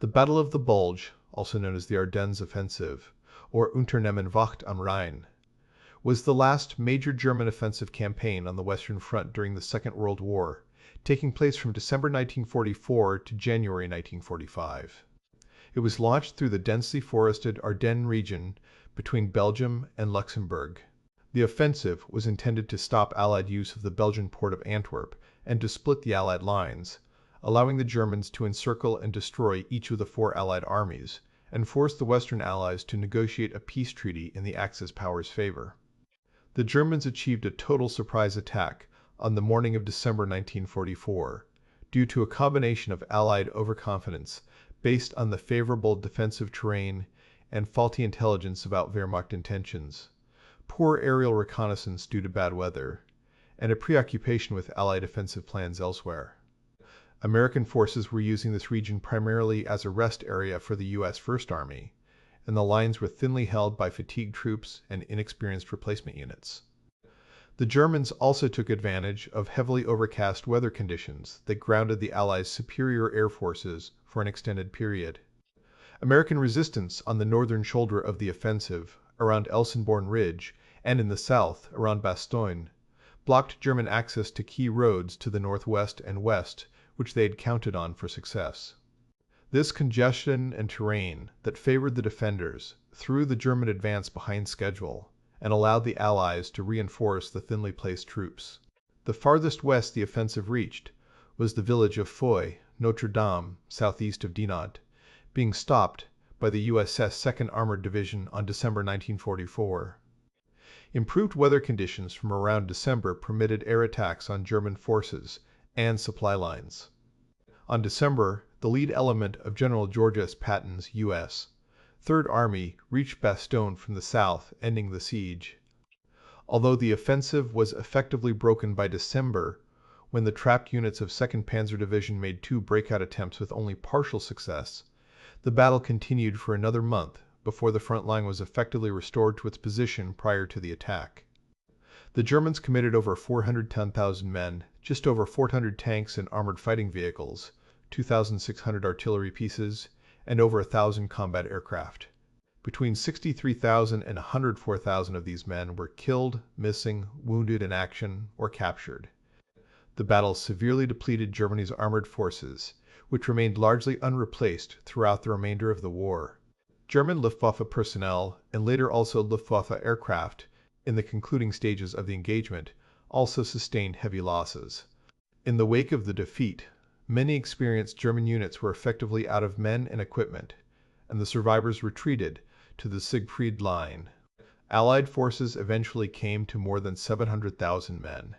The Battle of the Bulge, also known as the Ardennes Offensive, or Unternehmen Wacht am Rhein, was the last major German offensive campaign on the Western Front during the Second World War, taking place from December 1944 to January 1945. It was launched through the densely forested Ardennes region between Belgium and Luxembourg. The offensive was intended to stop Allied use of the Belgian port of Antwerp and to split the Allied lines, allowing the Germans to encircle and destroy each of the four Allied armies, and force the Western Allies to negotiate a peace treaty in the Axis powers' favor. The Germans achieved a total surprise attack on the morning of December 1944, due to a combination of Allied overconfidence based on the favorable defensive terrain and faulty intelligence about Wehrmacht intentions, poor aerial reconnaissance due to bad weather, and a preoccupation with Allied offensive plans elsewhere. American forces were using this region primarily as a rest area for the U.S. First Army, and the lines were thinly held by fatigued troops and inexperienced replacement units. The Germans also took advantage of heavily overcast weather conditions that grounded the Allies' superior air forces for an extended period. American resistance on the northern shoulder of the offensive, around Elsenborn Ridge, and in the south, around Bastogne, blocked German access to key roads to the northwest and west, which they had counted on for success. This congestion and terrain that favored the defenders threw the German advance behind schedule and allowed the Allies to reinforce the thinly placed troops. The farthest west the offensive reached was the village of Foy, Notre Dame, southeast of Dinant, being stopped by the USS 2nd Armored Division on December 1944. Improved weather conditions from around December permitted air attacks on German forces and supply lines. On December, the lead element of General George S. Patton's U.S. Third Army reached Bastogne from the south, ending the siege. Although the offensive was effectively broken by December, when the trapped units of 2nd Panzer Division made two breakout attempts with only partial success, the battle continued for another month before the front line was effectively restored to its position prior to the attack. The Germans committed over 410,000 men, just over 400 tanks and armored fighting vehicles, 2,600 artillery pieces, and over 1,000 combat aircraft. Between 63,000 and 104,000 of these men were killed, missing, wounded in action, or captured. The battle severely depleted Germany's armored forces, which remained largely unreplaced throughout the remainder of the war. German Luftwaffe personnel, and later also Luftwaffe aircraft, in the concluding stages of the engagement, also sustained heavy losses. In the wake of the defeat, many experienced German units were effectively out of men and equipment, and the survivors retreated to the Siegfried Line. Allied forces eventually came to more than 700,000 men.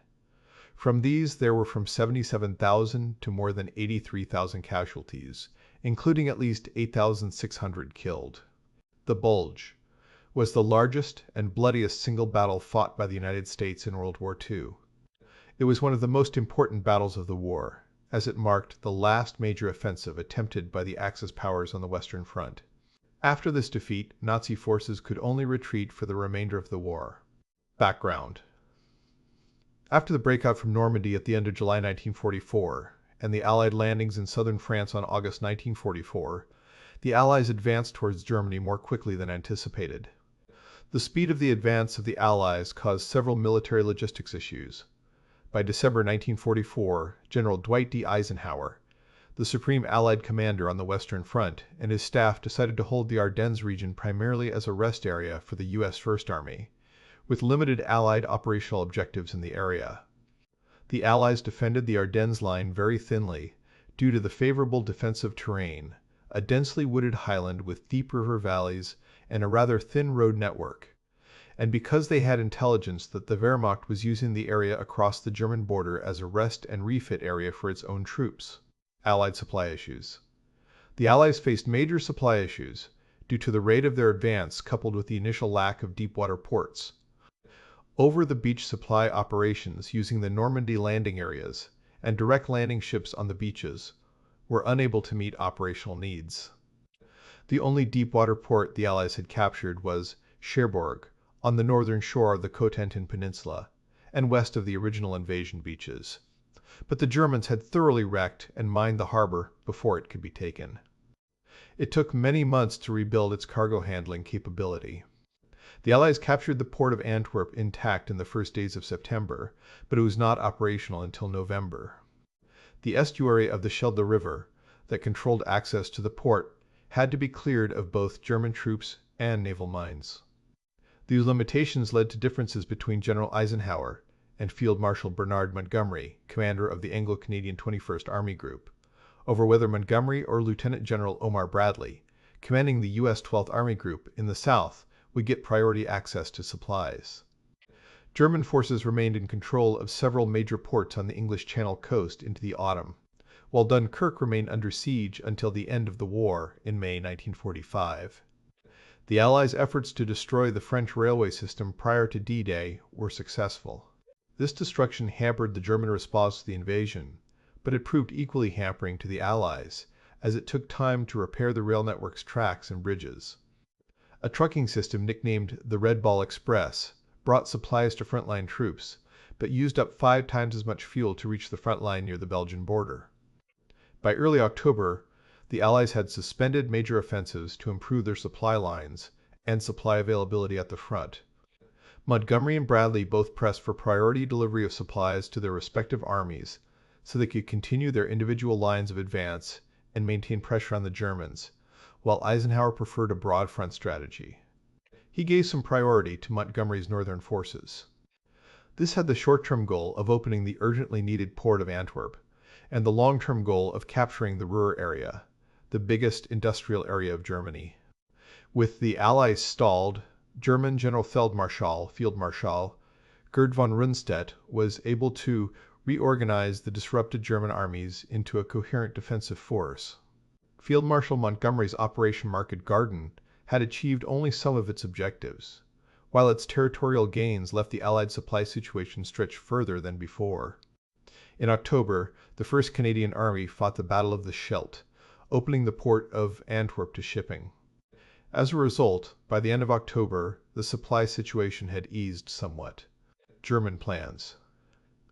From these, there were from 77,000 to more than 83,000 casualties, including at least 8,600 killed. The Bulge was the largest and bloodiest single battle fought by the United States in World War II. It was one of the most important battles of the war, as it marked the last major offensive attempted by the Axis powers on the Western Front. After this defeat, Nazi forces could only retreat for the remainder of the war. Background. After the breakout from Normandy at the end of July 1944, and the Allied landings in southern France on August 1944, the Allies advanced towards Germany more quickly than anticipated. The speed of the advance of the Allies caused several military logistics issues. By December 1944, General Dwight D. Eisenhower, the supreme Allied commander on the Western Front, and his staff decided to hold the Ardennes region primarily as a rest area for the U.S. First Army, with limited Allied operational objectives in the area. The Allies defended the Ardennes line very thinly due to the favorable defensive terrain, a densely wooded highland with deep river valleys and a rather thin road network, and because they had intelligence that the Wehrmacht was using the area across the German border as a rest and refit area for its own troops. Allied supply issues. The Allies faced major supply issues due to the rate of their advance coupled with the initial lack of deep-water ports. Over-the-beach supply operations using the Normandy landing areas and direct landing ships on the beaches were unable to meet operational needs. The only deep-water port the Allies had captured was Cherbourg, on the northern shore of the Cotentin Peninsula, and west of the original invasion beaches. But the Germans had thoroughly wrecked and mined the harbor before it could be taken. It took many months to rebuild its cargo handling capability. The Allies captured the port of Antwerp intact in the first days of September, but it was not operational until November. The estuary of the Schelde River, that controlled access to the port, had to be cleared of both German troops and naval mines. These limitations led to differences between General Eisenhower and Field Marshal Bernard Montgomery, commander of the Anglo-Canadian 21st Army Group, over whether Montgomery or Lieutenant General Omar Bradley, commanding the U.S. 12th Army Group in the south, would get priority access to supplies. German forces remained in control of several major ports on the English Channel coast into the autumn, while Dunkirk remained under siege until the end of the war in May 1945. The Allies' efforts to destroy the French railway system prior to D-Day were successful. This destruction hampered the German response to the invasion, but it proved equally hampering to the Allies, as it took time to repair the rail network's tracks and bridges. A trucking system nicknamed the Red Ball Express brought supplies to frontline troops, but used up 5 times as much fuel to reach the front line near the Belgian border. By early October, the Allies had suspended major offensives to improve their supply lines and supply availability at the front. Montgomery and Bradley both pressed for priority delivery of supplies to their respective armies so they could continue their individual lines of advance and maintain pressure on the Germans, while Eisenhower preferred a broad front strategy. He gave some priority to Montgomery's northern forces. This had the short-term goal of opening the urgently needed port of Antwerp, and the long-term goal of capturing the Ruhr area, the biggest industrial area of Germany. With the Allies stalled, German General Field Marshal Gerd von Rundstedt was able to reorganize the disrupted German armies into a coherent defensive force. Field Marshal Montgomery's Operation Market Garden had achieved only some of its objectives, while its territorial gains left the Allied supply situation stretched further than before. In October, the 1st Canadian Army fought the Battle of the Scheldt, opening the port of Antwerp to shipping. As a result, by the end of October, the supply situation had eased somewhat. German plans.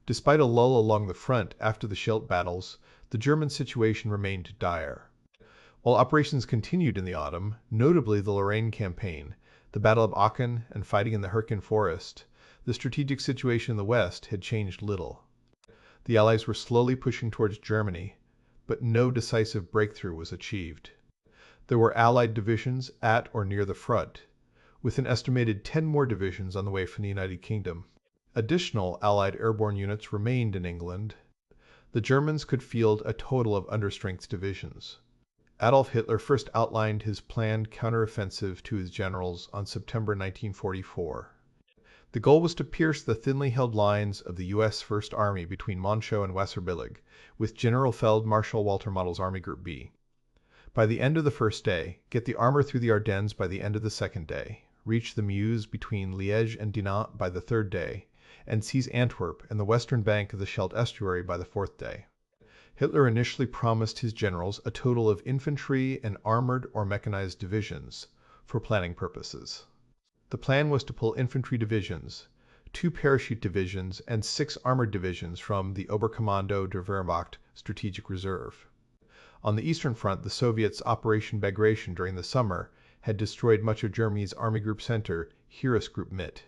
Despite a lull along the front after the Scheldt battles, the German situation remained dire. While operations continued in the autumn, notably the Lorraine campaign, the Battle of Aachen, and fighting in the Hürtgen Forest, the strategic situation in the west had changed little. The Allies were slowly pushing towards Germany, but no decisive breakthrough was achieved. There were Allied divisions at or near the front, with an estimated 10 more divisions on the way from the United Kingdom. Additional Allied airborne units remained in England. The Germans could field a total of understrength divisions. Adolf Hitler first outlined his planned counteroffensive to his generals on September 1944. The goal was to pierce the thinly held lines of the U.S. First Army between Monschau and Wasserbillig with General Marshal Walter Model's Army Group B. By the end of the first day, get the armor through the Ardennes by the end of the second day, reach the Meuse between Liège and Dinant by the third day, and seize Antwerp and the western bank of the Scheldt estuary by the fourth day. Hitler initially promised his generals a total of infantry and armored or mechanized divisions for planning purposes. The plan was to pull infantry divisions, 2 parachute divisions, and 6 armored divisions from the Oberkommando der Wehrmacht Strategic Reserve. On the Eastern Front, the Soviets' Operation Bagration during the summer had destroyed much of Germany's Army Group Center, Heeresgruppe Mitte.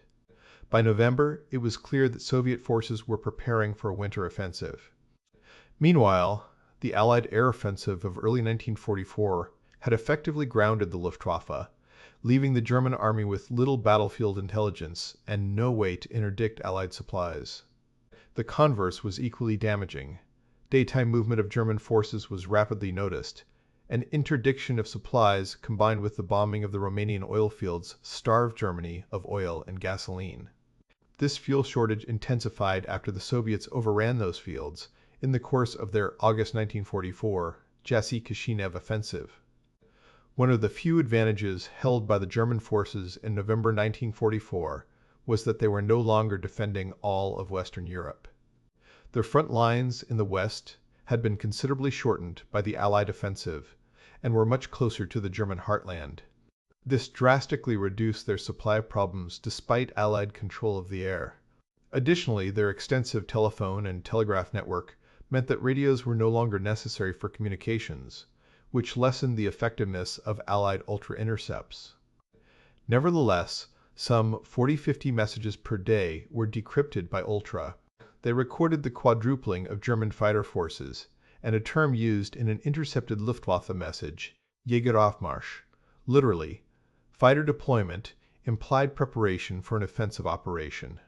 By November, it was clear that Soviet forces were preparing for a winter offensive. Meanwhile, the Allied air offensive of early 1944 had effectively grounded the Luftwaffe, leaving the German army with little battlefield intelligence and no way to interdict Allied supplies. The converse was equally damaging. Daytime movement of German forces was rapidly noticed, and interdiction of supplies combined with the bombing of the Romanian oil fields starved Germany of oil and gasoline. This fuel shortage intensified after the Soviets overran those fields in the course of their August 1944 Jassy-Kishinev offensive. One of the few advantages held by the German forces in November 1944 was that they were no longer defending all of Western Europe. Their front lines in the west had been considerably shortened by the Allied offensive and were much closer to the German heartland. This drastically reduced their supply problems despite Allied control of the air. Additionally, their extensive telephone and telegraph network meant that radios were no longer necessary for communications, which lessened the effectiveness of Allied ultra-intercepts. Nevertheless, some 40-50 messages per day were decrypted by Ultra. They recorded the quadrupling of German fighter forces, and a term used in an intercepted Luftwaffe message, Jägeraufmarsch, literally, fighter deployment, implied preparation for an offensive operation.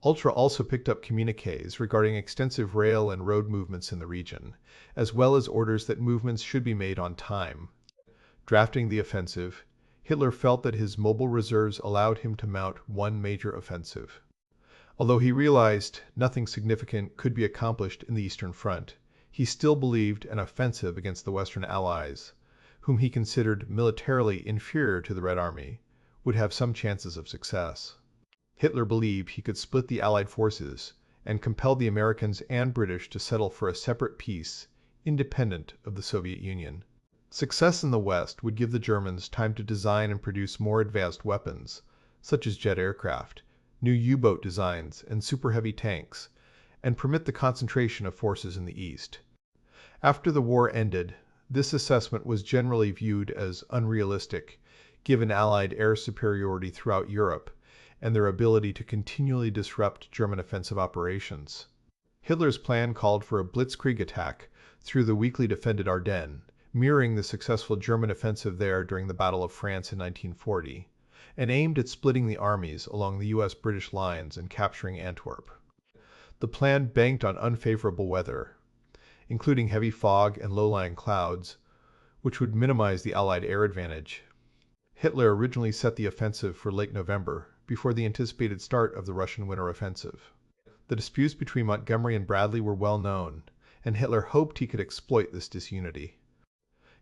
Ultra also picked up communiques regarding extensive rail and road movements in the region, as well as orders that movements should be made on time. Drafting the offensive, Hitler felt that his mobile reserves allowed him to mount one major offensive. Although he realized nothing significant could be accomplished in the Eastern Front, he still believed an offensive against the Western Allies, whom he considered militarily inferior to the Red Army, would have some chances of success. Hitler believed he could split the Allied forces and compel the Americans and British to settle for a separate peace, independent of the Soviet Union. Success in the West would give the Germans time to design and produce more advanced weapons, such as jet aircraft, new U-boat designs, and super-heavy tanks, and permit the concentration of forces in the East. After the war ended, this assessment was generally viewed as unrealistic, given Allied air superiority throughout Europe and their ability to continually disrupt German offensive operations. Hitler's plan called for a blitzkrieg attack through the weakly defended Ardennes, mirroring the successful German offensive there during the Battle of France in 1940, and aimed at splitting the armies along the US-British lines and capturing Antwerp. The plan banked on unfavorable weather, including heavy fog and low-lying clouds, which would minimize the Allied air advantage. Hitler originally set the offensive for late November, before the anticipated start of the Russian winter offensive. The disputes between Montgomery and Bradley were well known, and Hitler hoped he could exploit this disunity.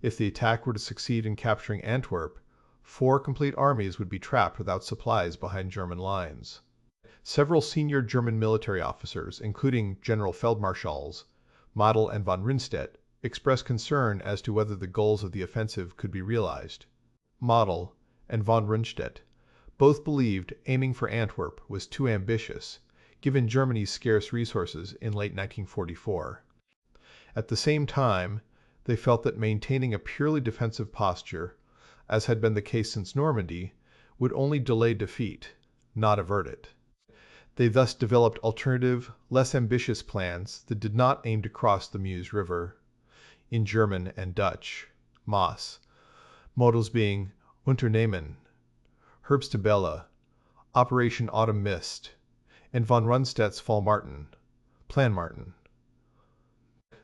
If the attack were to succeed in capturing Antwerp, 4 complete armies would be trapped without supplies behind German lines. Several senior German military officers, including General Feldmarschalls Model and von Rundstedt, expressed concern as to whether the goals of the offensive could be realized. Model and von Rundstedt both believed aiming for Antwerp was too ambitious, given Germany's scarce resources in late 1944. At the same time, they felt that maintaining a purely defensive posture, as had been the case since Normandy, would only delay defeat, not avert it. They thus developed alternative, less ambitious plans that did not aim to cross the Meuse River, in German and Dutch, Maas, models being Unternehmen, Herbstabelle, Operation Autumn Mist, and von Rundstedt's Fallmartin, Plan Martin.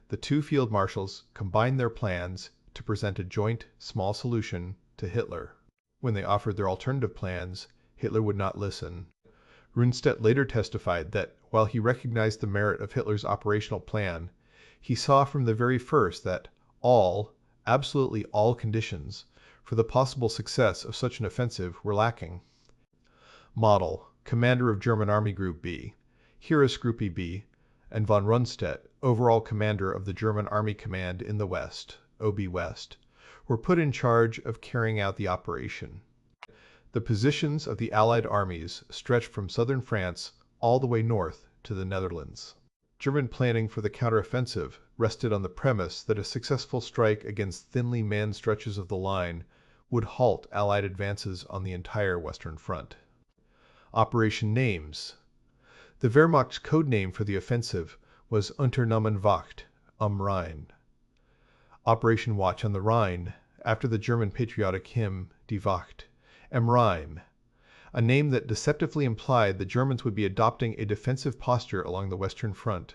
The 2 field marshals combined their plans to present a joint, small solution to Hitler. When they offered their alternative plans, Hitler would not listen. Rundstedt later testified that, while he recognized the merit of Hitler's operational plan, he saw from the very first that absolutely all conditions for the possible success of such an offensive were lacking. Model, commander of German Army Group B, Heeresgruppe B, and von Rundstedt, overall commander of the German Army Command in the West, OB West, were put in charge of carrying out the operation. The positions of the Allied armies stretched from southern France all the way north to the Netherlands. German planning for the counteroffensive rested on the premise that a successful strike against thinly manned stretches of the line would halt Allied advances on the entire Western Front. Operation names. The Wehrmacht's code name for the offensive was Unternehmen Wacht am Rhein. Operation Watch on the Rhine, after the German patriotic hymn Die Wacht am Rhein, a name that deceptively implied the Germans would be adopting a defensive posture along the Western Front.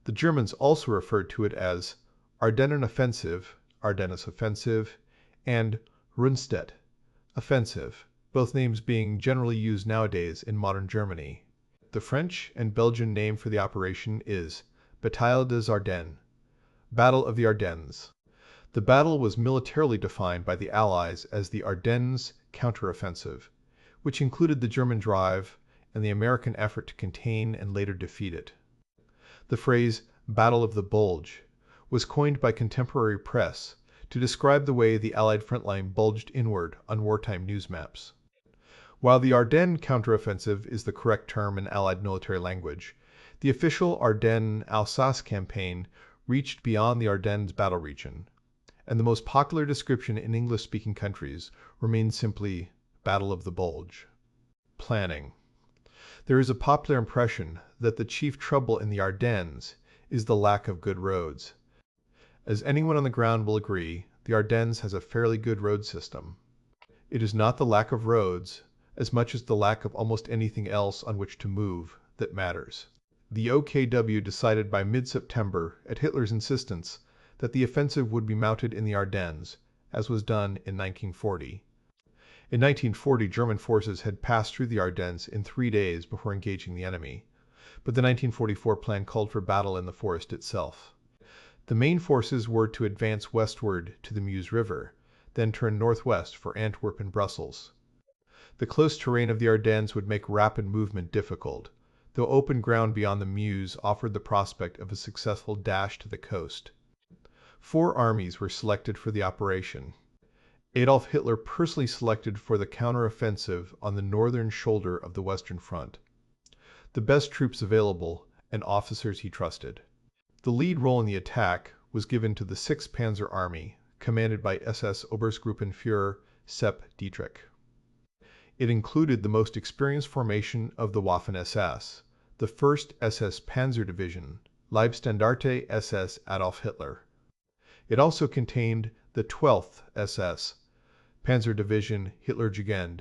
The Germans also referred to it as Ardennen Offensive, Ardennes Offensive, and Rundstedt Offensive, both names being generally used nowadays in modern Germany. The French and Belgian name for the operation is Bataille des Ardennes, Battle of the Ardennes. The battle was militarily defined by the Allies as the Ardennes counteroffensive, which included the German drive and the American effort to contain and later defeat it. The phrase Battle of the Bulge was coined by contemporary press to describe the way the Allied front line bulged inward on wartime news maps. While the Ardennes counteroffensive is the correct term in Allied military language, the official Ardennes-Alsace campaign reached beyond the Ardennes battle region. and the most popular description in English-speaking countries remains simply Battle of the Bulge. Planning. There is a popular impression that the chief trouble in the Ardennes is the lack of good roads. As anyone on the ground will agree, the Ardennes has a fairly good road system. It is not the lack of roads, as much as the lack of almost anything else on which to move, that matters. The OKW decided by mid-September, at Hitler's insistence, that the offensive would be mounted in the Ardennes, as was done in 1940. In 1940, German forces had passed through the Ardennes in 3 days before engaging the enemy, but the 1944 plan called for battle in the forest itself. The main forces were to advance westward to the Meuse River, then turn northwest for Antwerp and Brussels. The close terrain of the Ardennes would make rapid movement difficult, though open ground beyond the Meuse offered the prospect of a successful dash to the coast. 4 armies were selected for the operation. Adolf Hitler personally selected for the counter-offensive on the northern shoulder of the Western Front. The best troops available and officers he trusted. The lead role in the attack was given to the 6th Panzer Army, commanded by SS Obergruppenführer Sepp Dietrich. It included the most experienced formation of the Waffen-SS, the 1st SS Panzer Division, Leibstandarte SS Adolf Hitler. It also contained the 12th SS Panzer Division Hitlerjugend.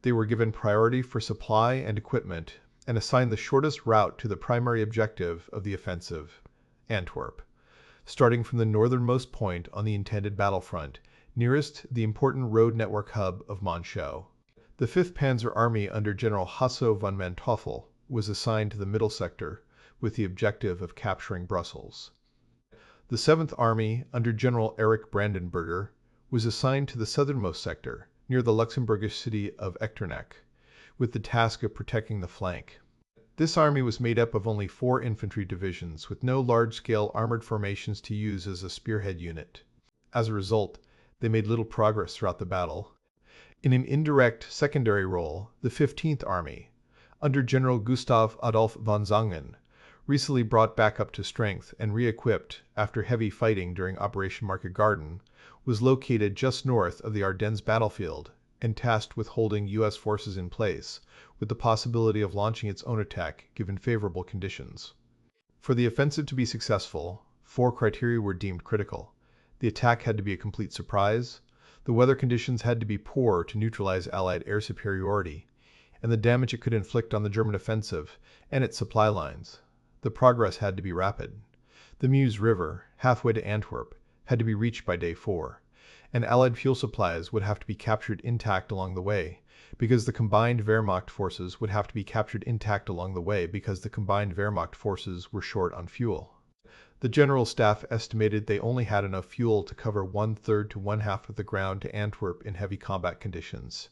They were given priority for supply and equipment and assigned the shortest route to the primary objective of the offensive, Antwerp, starting from the northernmost point on the intended battlefront, nearest the important road network hub of Monschau. The 5th Panzer Army under General Hasso von Manteuffel was assigned to the middle sector with the objective of capturing Brussels. The 7th Army under General Erich Brandenberger was assigned to the southernmost sector, near the Luxembourgish city of Echternach, with the task of protecting the flank. This army was made up of only 4 infantry divisions, with no large-scale armored formations to use as a spearhead unit. As a result, they made little progress throughout the battle. In an indirect secondary role, the 15th Army, under General Gustav Adolf von Zangen, recently brought back up to strength and re-equipped after heavy fighting during Operation Market Garden, was located just north of the Ardennes battlefield and tasked with holding U.S. forces in place, with the possibility of launching its own attack given favorable conditions. For the offensive to be successful, 4 criteria were deemed critical. The attack had to be a complete surprise, the weather conditions had to be poor to neutralize Allied air superiority, and the damage it could inflict on the German offensive and its supply lines. The progress had to be rapid. The Meuse River, halfway to Antwerp, had to be reached by day 4, and Allied fuel supplies would have to be captured intact along the way, because the combined Wehrmacht forces would have to be captured intact along the way because the combined Wehrmacht forces were short on fuel. The General Staff estimated they only had enough fuel to cover 1/3 to 1/2 of the ground to Antwerp in heavy combat conditions.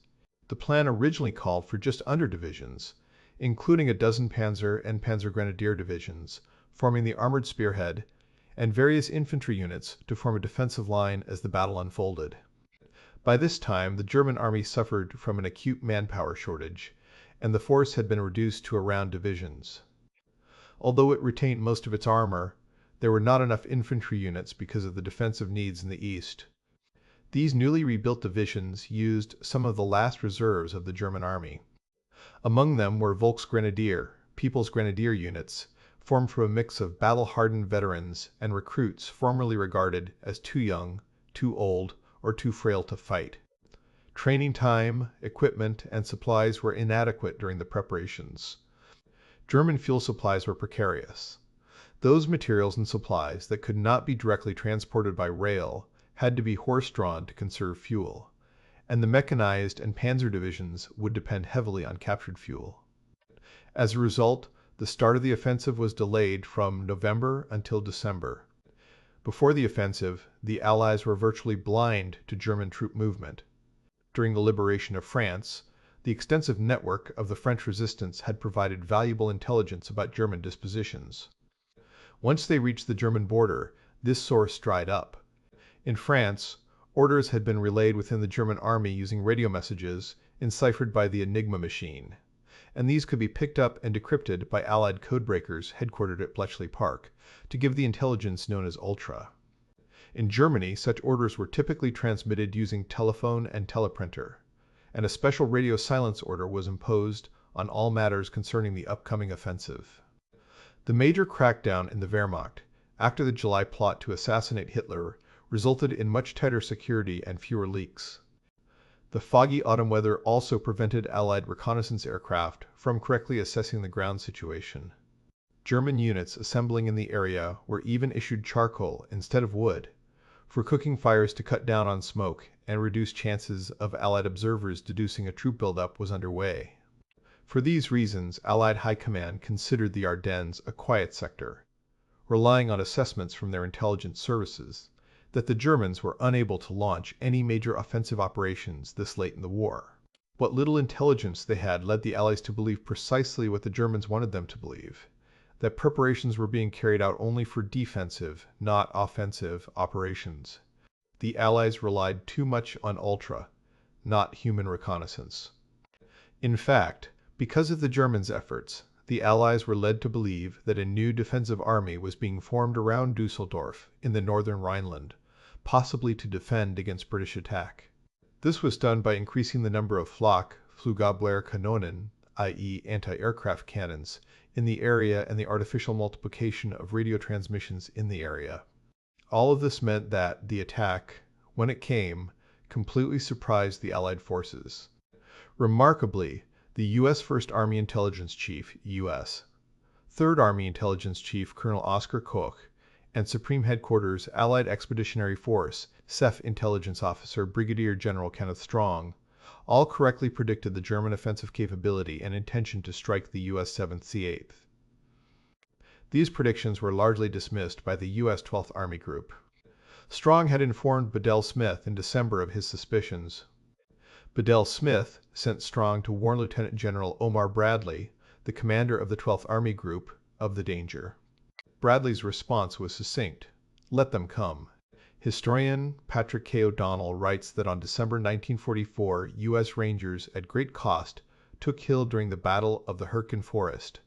The plan originally called for just under divisions, including a dozen Panzer and Panzer Grenadier divisions, forming the armored spearhead, and various infantry units to form a defensive line as the battle unfolded. By this time, the German army suffered from an acute manpower shortage, and the force had been reduced to around divisions. Although it retained most of its armor, there were not enough infantry units because of the defensive needs in the east. These newly rebuilt divisions used some of the last reserves of the German army. Among them were Volksgrenadier, People's Grenadier units, formed from a mix of battle-hardened veterans and recruits formerly regarded as too young, too old, or too frail to fight. Training time, equipment, and supplies were inadequate during the preparations. German fuel supplies were precarious. Those materials and supplies that could not be directly transported by rail had to be horse-drawn to conserve fuel, and the mechanized and panzer divisions would depend heavily on captured fuel. As a result, the start of the offensive was delayed from November until December. Before the offensive, the Allies were virtually blind to German troop movement. During the liberation of France, the extensive network of the French resistance had provided valuable intelligence about German dispositions. Once they reached the German border, this source dried up. In France, orders had been relayed within the German army using radio messages enciphered by the Enigma machine, and these could be picked up and decrypted by Allied codebreakers headquartered at Bletchley Park to give the intelligence known as Ultra. In Germany, such orders were typically transmitted using telephone and teleprinter, and a special radio silence order was imposed on all matters concerning the upcoming offensive. The major crackdown in the Wehrmacht, after the July plot to assassinate Hitler, resulted in much tighter security and fewer leaks. The foggy autumn weather also prevented Allied reconnaissance aircraft from correctly assessing the ground situation. German units assembling in the area were even issued charcoal instead of wood for cooking fires to cut down on smoke and reduce chances of Allied observers deducing a troop buildup was underway. For these reasons, Allied High Command considered the Ardennes a quiet sector, relying on assessments from their intelligence services that the Germans were unable to launch any major offensive operations this late in the war. What little intelligence they had led the Allies to believe precisely what the Germans wanted them to believe, that preparations were being carried out only for defensive, not offensive, operations. The Allies relied too much on ultra, not human reconnaissance. In fact, because of the Germans' efforts, the Allies were led to believe that a new defensive army was being formed around Dusseldorf in the northern Rhineland, possibly to defend against British attack. This was done by increasing the number of Flak, Flugabwehrkanonen, i.e. anti-aircraft cannons, in the area and the artificial multiplication of radio transmissions in the area. All of this meant that the attack, when it came, completely surprised the Allied forces. Remarkably, the U.S. First Army Intelligence Chief, U.S. Third Army Intelligence Chief Colonel Oscar Koch, and Supreme Headquarters Allied Expeditionary Force, SEF Intelligence Officer Brigadier General Kenneth Strong, all correctly predicted the German offensive capability and intention to strike the U.S. 7th C-8th. These predictions were largely dismissed by the U.S. 12th Army Group. Strong had informed Bedell Smith in December of his suspicions. Bedell Smith sent Strong to warn Lieutenant General Omar Bradley, the commander of the 12th Army Group, of the danger. Bradley's response was succinct: "Let them come." Historian Patrick K. O'Donnell writes that on December 1944, U.S. Rangers, at great cost, took Hill during the Battle of the Hürtgen Forest.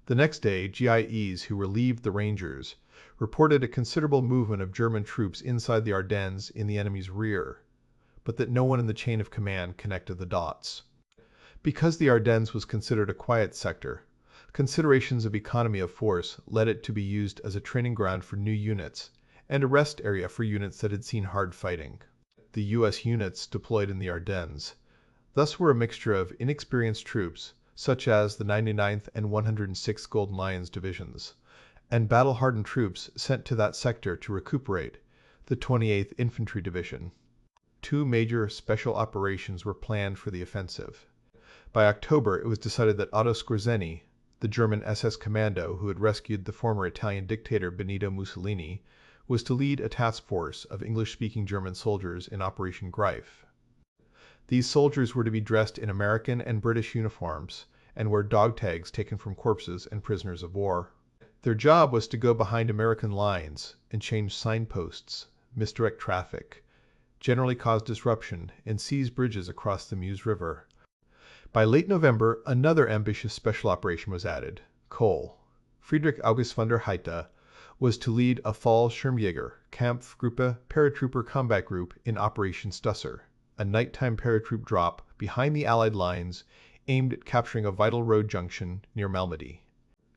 The next day, GIEs who relieved the Rangers reported a considerable movement of German troops inside the Ardennes in the enemy's rear, but that no one in the chain of command connected the dots. Because the Ardennes was considered a quiet sector, considerations of economy of force led it to be used as a training ground for new units and a rest area for units that had seen hard fighting. The U.S. units deployed in the Ardennes thus were a mixture of inexperienced troops, such as the 99th and 106th Golden Lions divisions, and battle-hardened troops sent to that sector to recuperate, the 28th Infantry Division. Two major special operations were planned for the offensive. By October, it was decided that Otto Skorzeny, the German SS commando who had rescued the former Italian dictator Benito Mussolini, was to lead a task force of English-speaking German soldiers in Operation Greif. These soldiers were to be dressed in American and British uniforms and wear dog tags taken from corpses and prisoners of war. Their job was to go behind American lines and change signposts, misdirect traffic, generally cause disruption, and seize bridges across the Meuse River. By late November, another ambitious special operation was added. Kohl, Friedrich August von der Heydte, was to lead a Fallschirmjäger Kampfgruppe paratrooper combat group in Operation Stusser, a nighttime paratroop drop behind the Allied lines aimed at capturing a vital road junction near Malmedy.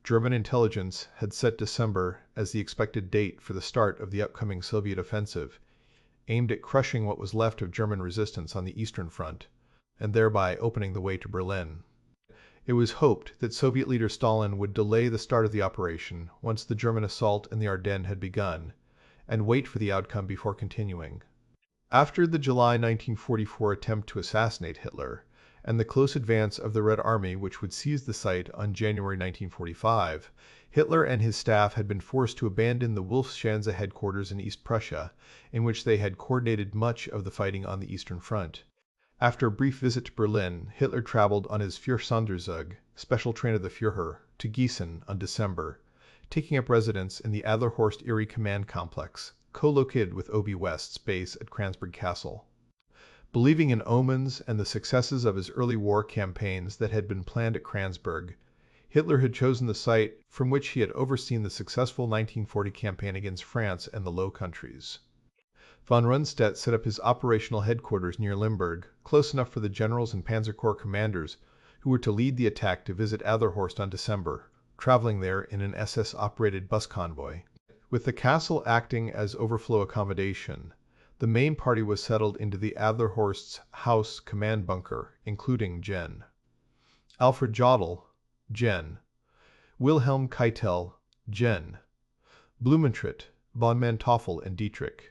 German intelligence had set December as the expected date for the start of the upcoming Soviet offensive, aimed at crushing what was left of German resistance on the Eastern Front, and thereby opening the way to Berlin. It was hoped that Soviet leader Stalin would delay the start of the operation once the German assault in the Ardennes had begun, and wait for the outcome before continuing. After the July 1944 attempt to assassinate Hitler, and the close advance of the Red Army which would seize the site on January 1945, Hitler and his staff had been forced to abandon the Wolfschanze headquarters in East Prussia, in which they had coordinated much of the fighting on the Eastern Front. After a brief visit to Berlin, Hitler traveled on his Führersonderzug, special train of the Führer, to Gießen on December, taking up residence in the Adlerhorst-Erie Command Complex, co-located with OB West's base at Kranzberg Castle. Believing in omens and the successes of his early war campaigns that had been planned at Kranzberg, Hitler had chosen the site from which he had overseen the successful 1940 campaign against France and the Low Countries. Von Rundstedt set up his operational headquarters near Limburg, close enough for the generals and Panzer Corps commanders who were to lead the attack to visit Adlerhorst on December, traveling there in an SS-operated bus convoy. With the castle acting as overflow accommodation, the main party was settled into the Adlerhorst's house command bunker, including Gen. Alfred Jodl, Gen. Wilhelm Keitel, Gen. Blumentritt, von Manteuffel, and Dietrich.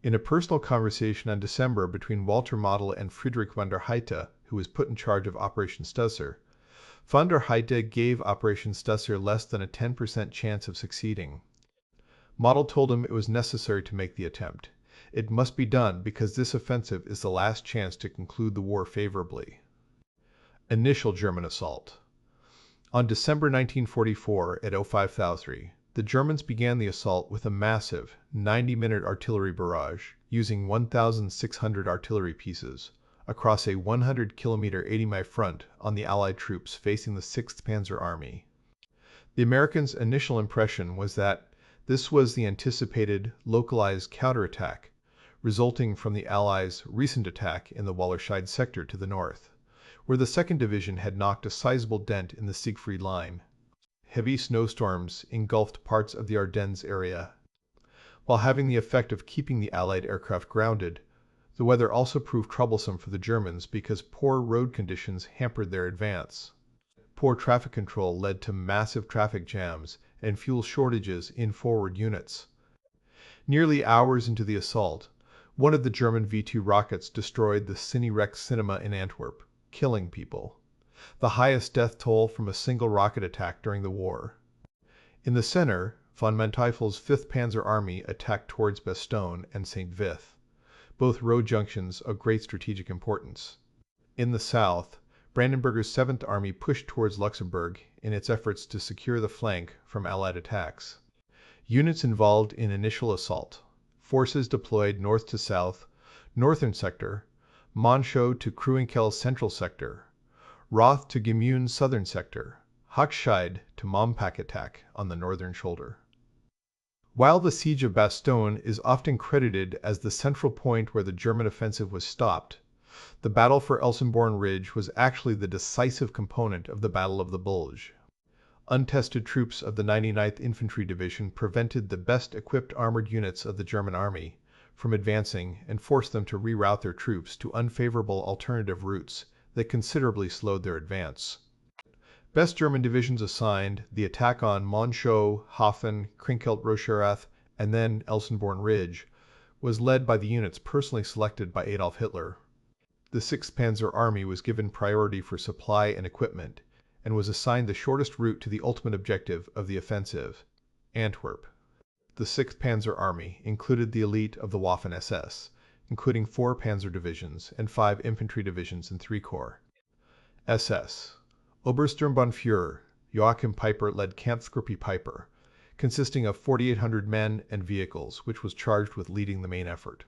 In a personal conversation on December between Walter Model and Friedrich von der Heydte, who was put in charge of Operation Stusser, von der Heydte gave Operation Stusser less than a 10% chance of succeeding. Model told him it was necessary to make the attempt. It must be done because this offensive is the last chance to conclude the war favorably. Initial German assault. On December 1944 at 05:03, the Germans began the assault with a massive 90-minute artillery barrage using 1,600 artillery pieces across a 100-kilometer 80-mile front on the Allied troops facing the 6th Panzer Army. The Americans' initial impression was that this was the anticipated localized counterattack resulting from the Allies' recent attack in the Wallerscheid sector to the north, where the 2nd Division had knocked a sizable dent in the Siegfried Line. Heavy snowstorms engulfed parts of the Ardennes area. While having the effect of keeping the Allied aircraft grounded, the weather also proved troublesome for the Germans because poor road conditions hampered their advance. Poor traffic control led to massive traffic jams and fuel shortages in forward units. Nearly hours into the assault, one of the German V-2 rockets destroyed the Cine Rex cinema in Antwerp, killing people, the highest death toll from a single rocket attack during the war. In the center, von Manteuffel's 5th Panzer Army attacked towards Bastogne and St. Vith, both road junctions of great strategic importance. In the south, Brandenberger's 7th Army pushed towards Luxembourg in its efforts to secure the flank from Allied attacks. Units involved in initial assault. Forces deployed north to south, northern sector, Monschau to Kruenkel central sector, Roth to Gemünd southern sector, Hochscheid to Mompach attack on the northern shoulder. While the siege of Bastogne is often credited as the central point where the German offensive was stopped, the battle for Elsenborn Ridge was actually the decisive component of the Battle of the Bulge. Untested troops of the 99th Infantry Division prevented the best-equipped armored units of the German army from advancing and forced them to reroute their troops to unfavorable alternative routes that considerably slowed their advance. Best German divisions assigned, the attack on Monschau, Hoffen, Krinkelt-Rocherath, and then Elsenborn Ridge, was led by the units personally selected by Adolf Hitler. The 6th Panzer Army was given priority for supply and equipment, and was assigned the shortest route to the ultimate objective of the offensive, Antwerp. The 6th Panzer Army included the elite of the Waffen-SS, including 4 panzer divisions and 5 infantry divisions and 3 corps. SS. Obersturmbannführer Joachim Peiper led Kampfgruppe Peiper, consisting of 4,800 men and vehicles, which was charged with leading the main effort.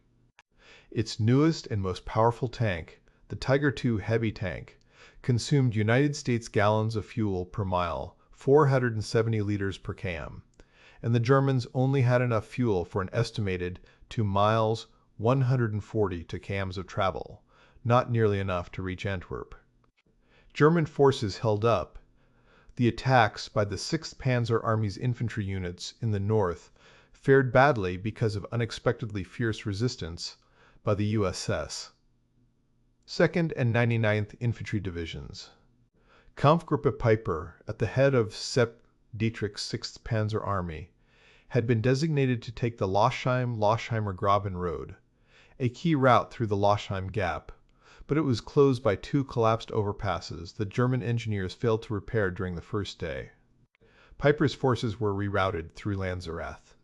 Its newest and most powerful tank, the Tiger II heavy tank, consumed United States gallons of fuel per mile, 470 liters per km, and the Germans only had enough fuel for an estimated 2 miles, 140 to kms of travel, not nearly enough to reach Antwerp. German forces held up. The attacks by the 6th Panzer Army's infantry units in the north fared badly because of unexpectedly fierce resistance by the USS. 2nd and 99th Infantry Divisions. Kampfgruppe Peiper, at the head of Sepp Dietrich's 6th Panzer Army, had been designated to take the Loschheim-Loschheimer Graben Road, a key route through the Loschheim Gap, but it was closed by 2 collapsed overpasses that German engineers failed to repair during the first day. Peiper's forces were rerouted through Lanzerath.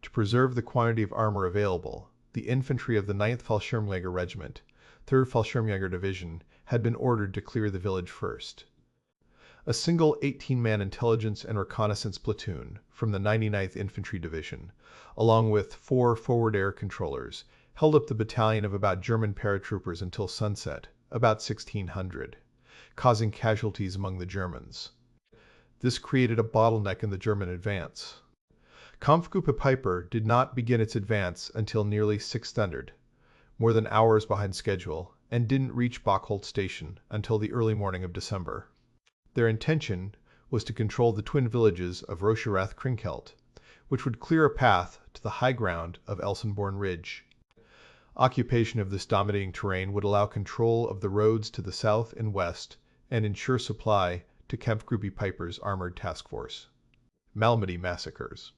To preserve the quantity of armor available, the infantry of the 9th Fallschirmjäger Regiment, 3rd Fallschirmjäger Division, had been ordered to clear the village first. A single 18-man intelligence and reconnaissance platoon from the 99th Infantry Division, along with 4 forward air controllers, held up the battalion of about German paratroopers until sunset, about 1600, causing casualties among the Germans. This created a bottleneck in the German advance. Kampfgruppe Peiper did not begin its advance until nearly 6 thundered, more than hours behind schedule, and didn't reach Bockholt Station until the early morning of December. Their intention was to control the twin villages of Rocherath-Krinkelt, which would clear a path to the high ground of Elsenborn Ridge. Occupation of this dominating terrain would allow control of the roads to the south and west and ensure supply to Kampfgruppe Peiper's armored task force. Malmedy massacres.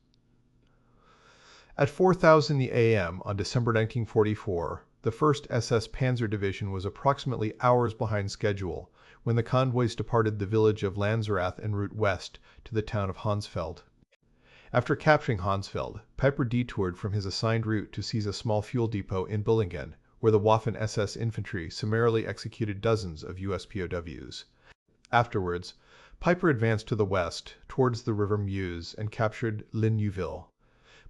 At 4:00 a.m. on December 1944, the 1st SS Panzer Division was approximately hours behind schedule when the convoys departed the village of Lanzerath en route west to the town of Hansfeld. After capturing Hansfeld, Peiper detoured from his assigned route to seize a small fuel depot in Bullingen, where the Waffen-SS infantry summarily executed dozens of US POWs. Afterwards, Peiper advanced to the west, towards the river Meuse, and captured Le Neuville,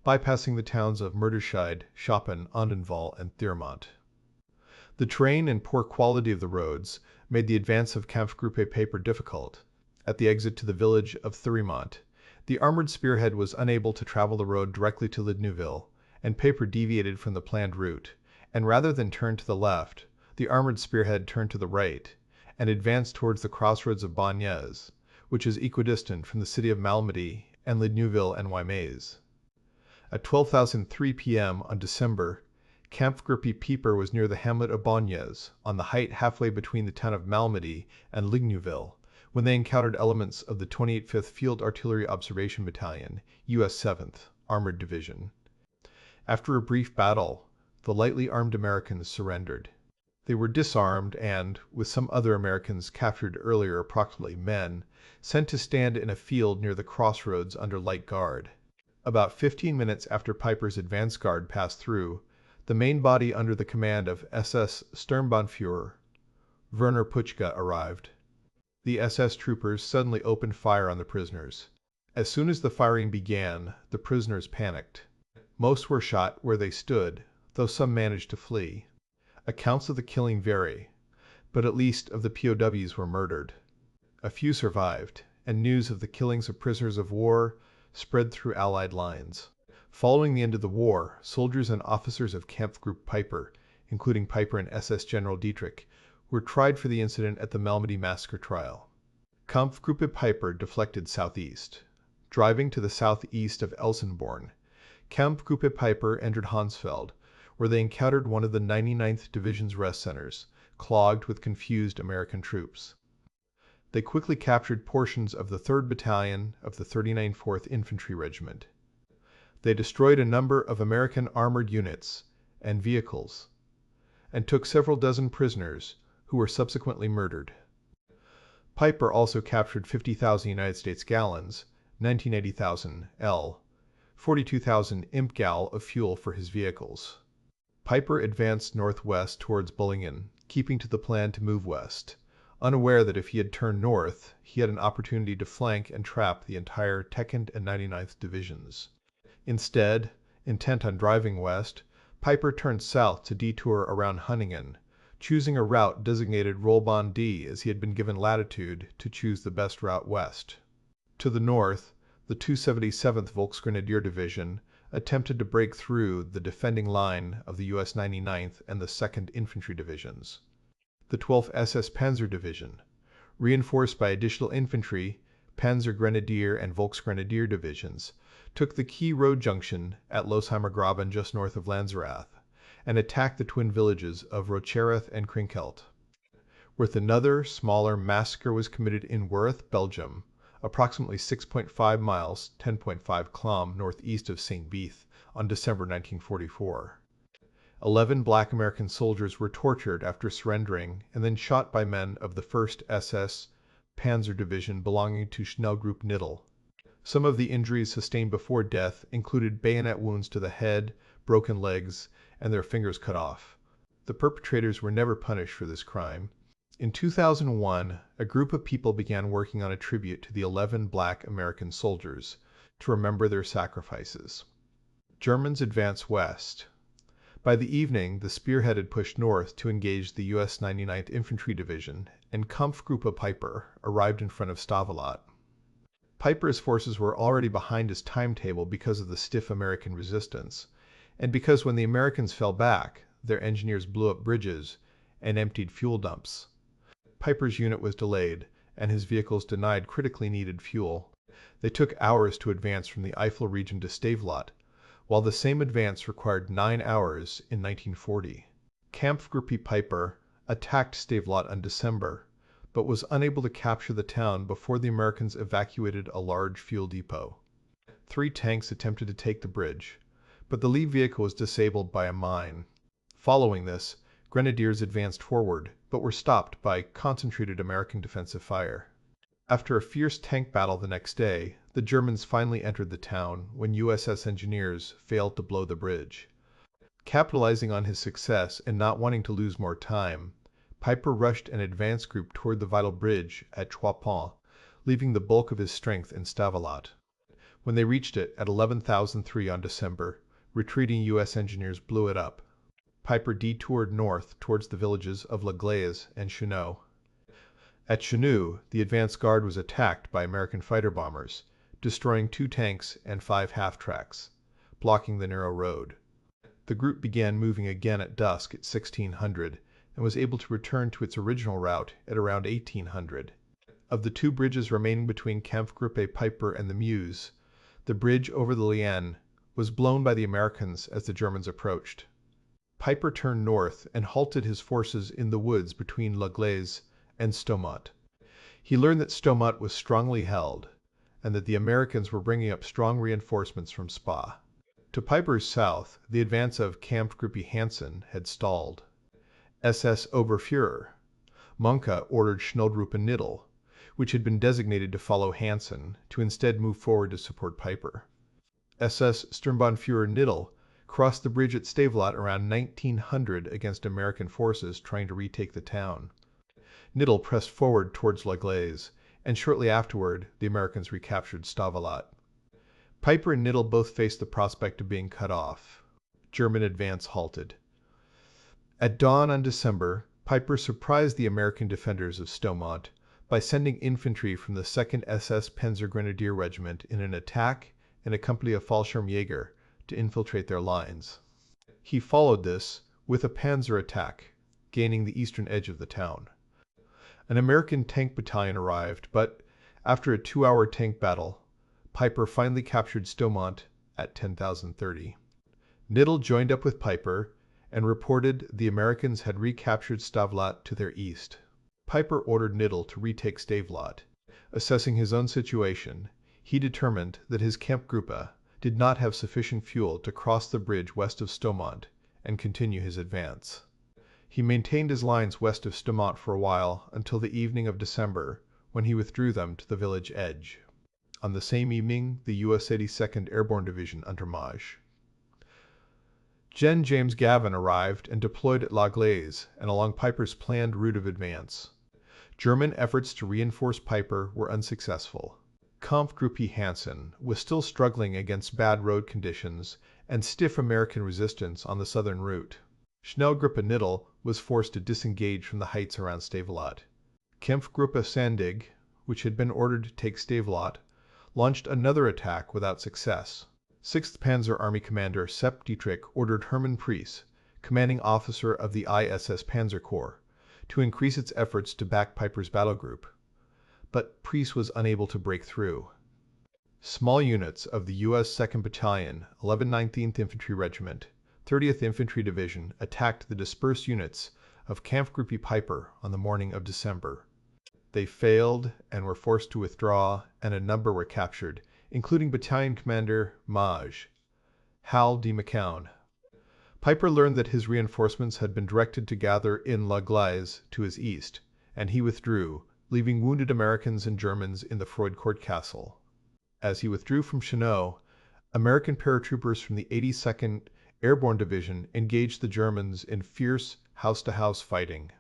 bypassing the towns of Mörderscheid, Schoppen, Ondenval, and Thiermont. The terrain and poor quality of the roads made the advance of Kampfgruppe Peiper difficult. At the exit to the village of Thiermont, the armored spearhead was unable to travel the road directly to Le Neuville, and Peiper deviated from the planned route, and rather than turn to the left, the armored spearhead turned to the right, and advanced towards the crossroads of Bagnères, which is equidistant from the city of Malmedy and Le Neuville and Waimes. At 12:03 p.m. on December, Kampfgruppe Peiper was near the hamlet of Bagnères, on the height halfway between the town of Malmedy and Le Neuville, when they encountered elements of the 28th Field Artillery Observation Battalion, US 7th Armored Division. After a brief battle, the lightly armed Americans surrendered. They were disarmed and, with some other Americans captured earlier approximately men, sent to stand in a field near the crossroads under light guard. About 15 minutes after Peiper's advance guard passed through, the main body under the command of SS Sturmbannführer Werner Puchka arrived. The SS troopers suddenly opened fire on the prisoners. As soon as the firing began, the prisoners panicked. Most were shot where they stood, though some managed to flee. Accounts of the killing vary, but at least of the POWs were murdered. A few survived, and news of the killings of prisoners of war spread through Allied lines. Following the end of the war, soldiers and officers of Kampfgruppe Peiper, including Peiper and SS General Dietrich, were tried for the incident at the Malmedy massacre trial. Kampfgruppe Peiper deflected southeast. Driving to the southeast of Elsenborn, Kampfgruppe Peiper entered Hansfeld, where they encountered one of the 99th Division's rest centers, clogged with confused American troops. They quickly captured portions of the 3rd Battalion of the 39th 4th Infantry Regiment. They destroyed a number of American armored units and vehicles, and took several dozen prisoners, who were subsequently murdered. Peiper also captured 50,000 United States gallons, 1980,000 L, 42,000 imp gal of fuel for his vehicles. Peiper advanced northwest towards Bullingen, keeping to the plan to move west, unaware that if he had turned north, he had an opportunity to flank and trap the entire 2nd and 99th Divisions. Instead, intent on driving west, Peiper turned south to detour around Hunningen, choosing a route designated Rollbahn D as he had been given latitude to choose the best route west. To the north, the 277th Volksgrenadier Division attempted to break through the defending line of the US 99th and the 2nd Infantry Divisions. The 12th SS Panzer Division, reinforced by additional infantry, Panzer Grenadier and Volksgrenadier Divisions, took the key road junction at Losheimer Graben just north of Lanzerath, and attacked the twin villages of Rocherath and Krinkelt. With another, smaller massacre was committed in Worth, Belgium, approximately 6.5 miles, 10.5 km northeast of St. Beeth, on December 1944. 11 black American soldiers were tortured after surrendering and then shot by men of the 1st SS Panzer Division belonging to Schnellgruppe Knittel. Some of the injuries sustained before death included bayonet wounds to the head, broken legs, and their fingers cut off. The perpetrators were never punished for this crime. In 2001, a group of people began working on a tribute to the 11 black American soldiers to remember their sacrifices. Germans advanced west. By the evening, the spearhead had pushed north to engage the US 99th Infantry Division, and Kampfgruppe Peiper arrived in front of Stavelot. Piper's forces were already behind his timetable because of the stiff American resistance, and because when the Americans fell back, their engineers blew up bridges and emptied fuel dumps. Piper's unit was delayed, and his vehicles denied critically needed fuel. They took hours to advance from the Eifel region to Stavelot, while the same advance required 9 hours in 1940. Kampfgruppe Piper attacked Stavelot in December, but was unable to capture the town before the Americans evacuated a large fuel depot. 3 tanks attempted to take the bridge, but the lead vehicle was disabled by a mine. Following this, grenadiers advanced forward, but were stopped by concentrated American defensive fire. After a fierce tank battle the next day, the Germans finally entered the town when USS engineers failed to blow the bridge. Capitalizing on his success and not wanting to lose more time, Piper rushed an advance group toward the vital bridge at Trois Ponts, leaving the bulk of his strength in Stavelot. When they reached it at 11,003 on December, retreating U.S. engineers blew it up. Piper detoured north towards the villages of La Glaise and Chenaux. At Chenaux, the advance guard was attacked by American fighter bombers, destroying 2 tanks and 5 half-tracks, blocking the narrow road. The group began moving again at dusk at 1600 and was able to return to its original route at around 1800. Of the 2 bridges remaining between Kampfgruppe Piper and the Meuse, the bridge over the Liane was blown by the Americans as the Germans approached. Piper turned north and halted his forces in the woods between La Glaise and Stoumont. He learned that Stoumont was strongly held, and that the Americans were bringing up strong reinforcements from Spa. To Piper's south, the advance of Kampfgruppe Hansen had stalled. SS Oberfuhrer Mohnke ordered Schnellgruppe Knittel, which had been designated to follow Hansen, to instead move forward to support Piper. SS Sturmbannführer Knittel crossed the bridge at Stavelot around 1900 against American forces trying to retake the town. Knittel pressed forward towards La Glaise, and shortly afterward the Americans recaptured Stavelot. Piper and Knittel both faced the prospect of being cut off. German advance halted. At dawn on December, Piper surprised the American defenders of Stoumont by sending infantry from the 2nd SS Panzer Grenadier Regiment in an attack and a company of Fallschirmjäger to infiltrate their lines. He followed this with a panzer attack, gaining the eastern edge of the town. An American tank battalion arrived, but after a 2-hour tank battle, Piper finally captured Stoumont at 10,030. Knittel joined up with Piper and reported the Americans had recaptured Stavelot to their east. Piper ordered Knittel to retake Stavelot. Assessing his own situation, he determined that his Kampfgruppe did not have sufficient fuel to cross the bridge west of Stoumont and continue his advance. He maintained his lines west of Stoumont for a while until the evening of December, when he withdrew them to the village edge. On the same evening, the U.S. 82nd Airborne Division under Maj. Gen. James Gavin arrived and deployed at La Glaise and along Piper's planned route of advance. German efforts to reinforce Piper were unsuccessful. Kampfgruppe Hansen was still struggling against bad road conditions and stiff American resistance on the southern route. Schnellgruppe Knittel was forced to disengage from the heights around Stavelot. Kampfgruppe Sandig, which had been ordered to take Stavelot, launched another attack without success. 6th Panzer Army Commander Sepp Dietrich ordered Hermann Priess, commanding officer of the ISS Panzer Corps, to increase its efforts to back Piper's battle group. But Priess was unable to break through. Small units of the U.S. 2nd Battalion, 11th 19th Infantry Regiment, 30th Infantry Division attacked the dispersed units of Kampfgruppe Piper on the morning of December. They failed and were forced to withdraw, and a number were captured, including Battalion Commander Maj. Hal D. McCown. Piper learned that his reinforcements had been directed to gather in La Glaise to his east, and he withdrew, leaving wounded Americans and Germans in the Froidcourt Castle. As he withdrew from Chenaux, American paratroopers from the 82nd Airborne Division engaged the Germans in fierce house-to-house fighting.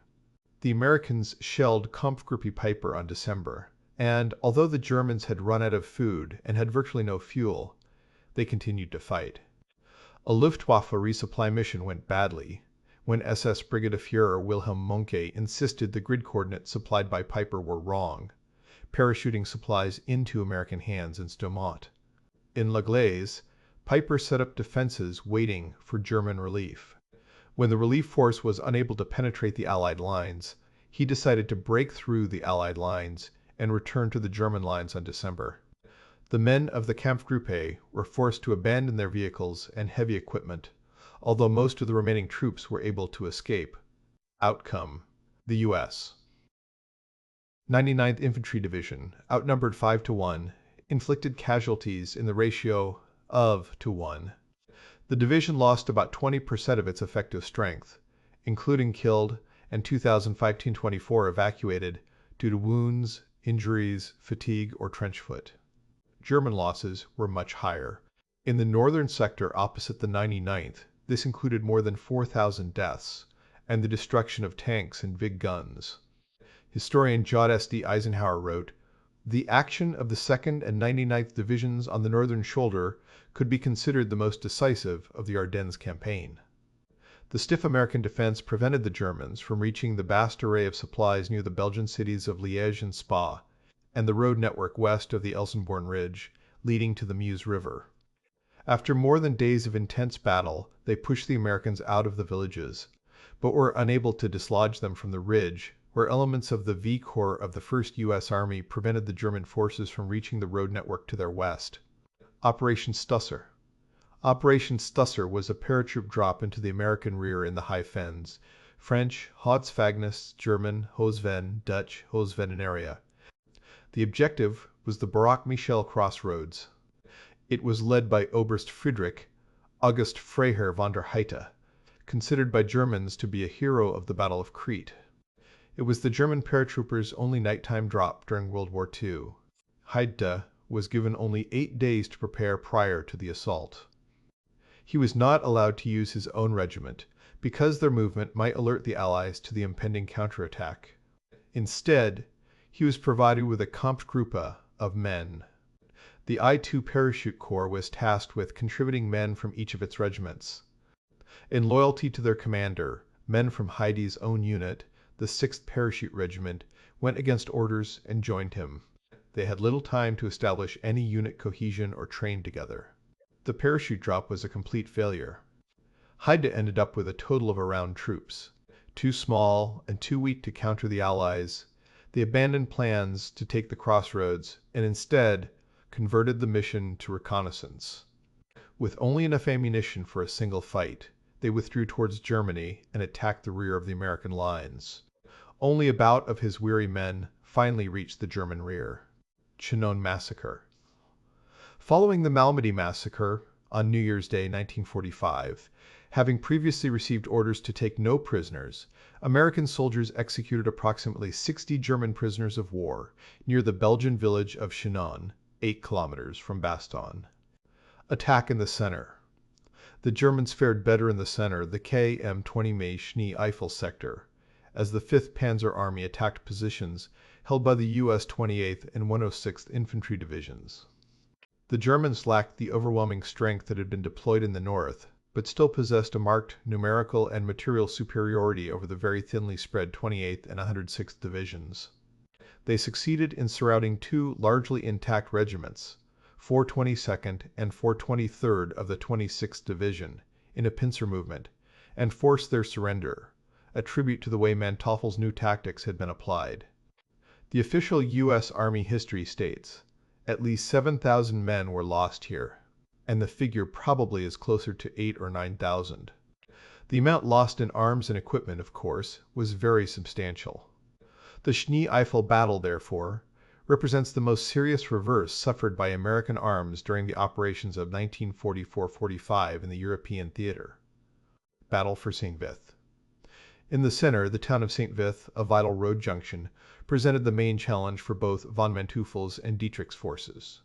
The Americans shelled Kampfgruppe Piper on December, and although the Germans had run out of food and had virtually no fuel, they continued to fight. A Luftwaffe resupply mission went badly when SS Brigadeführer Wilhelm Mohnke insisted the grid coordinates supplied by Piper were wrong, parachuting supplies into American hands in Stoumont. In La Glaise, Piper set up defenses waiting for German relief. When the relief force was unable to penetrate the Allied lines, he decided to break through the Allied lines and return to the German lines on December. The men of the Kampfgruppe were forced to abandon their vehicles and heavy equipment, although most of the remaining troops were able to escape. Outcome: the U.S. 99th Infantry Division, outnumbered 5-1, inflicted casualties in the ratio of to 1. The division lost about 20% of its effective strength, including killed, and 2,524 evacuated due to wounds, injuries, fatigue, or trench foot. German losses were much higher. In the northern sector opposite the 99th, this included more than 4,000 deaths, and the destruction of tanks and big guns. Historian J. S. D. Eisenhower wrote, "The action of the 2nd and 99th Divisions on the northern shoulder could be considered the most decisive of the Ardennes campaign." The stiff American defense prevented the Germans from reaching the vast array of supplies near the Belgian cities of Liège and Spa, and the road network west of the Elsenborn Ridge, leading to the Meuse River. After more than days of intense battle, they pushed the Americans out of the villages, but were unable to dislodge them from the ridge, where elements of the V Corps of the 1st U.S. Army prevented the German forces from reaching the road network to their west. Operation Stusser. Operation Stusser was a paratroop drop into the American rear in the high fens, French Hautes-Fagnes, German Hosven, Dutch Hosvenen area. The objective was the Barak-Michel crossroads. It was led by Oberst Friedrich August Freiherr von der Heydte, considered by Germans to be a hero of the Battle of Crete. It was the German paratroopers' only nighttime drop during World War II. Heydte was given only 8 days to prepare prior to the assault. He was not allowed to use his own regiment, because their movement might alert the Allies to the impending counterattack. Instead, he was provided with a Kampfgruppe of men. The I-2 Parachute Corps was tasked with contributing men from each of its regiments. In loyalty to their commander, men from Heydte's own unit, the 6th Parachute Regiment, went against orders and joined him. They had little time to establish any unit cohesion or train together. The parachute drop was a complete failure. Heydte ended up with a total of around troops. Too small and too weak to counter the Allies, they abandoned plans to take the crossroads and instead converted the mission to reconnaissance. With only enough ammunition for a single fight, they withdrew towards Germany and attacked the rear of the American lines. Only a bout of his weary men finally reached the German rear. Chinon Massacre. Following the Malmedy Massacre on New Year's Day 1945, having previously received orders to take no prisoners, American soldiers executed approximately 60 German prisoners of war near the Belgian village of Chinon, 8 kilometers from Bastogne. Attack in the center. The Germans fared better in the center, the km 20 Schnee Eifel sector, as the 5th Panzer Army attacked positions held by the U.S. 28th and 106th Infantry Divisions. The Germans lacked the overwhelming strength that had been deployed in the north, but still possessed a marked numerical and material superiority over the very thinly spread 28th and 106th Divisions. They succeeded in surrounding 2 largely intact regiments, 422nd and 423rd of the 26th Division, in a pincer movement, and forced their surrender, a tribute to the way Manteuffel's new tactics had been applied. The official U.S. Army history states, at least 7,000 men were lost here, and the figure probably is closer to 8,000 or 9,000. The amount lost in arms and equipment, of course, was very substantial. The Schnee Eifel battle, therefore, represents the most serious reverse suffered by American arms during the operations of 1944-45 in the European theater. Battle for St. Vith. In the center, the town of St. Vith, a vital road junction, presented the main challenge for both von Manteuffel's and Dietrich's forces.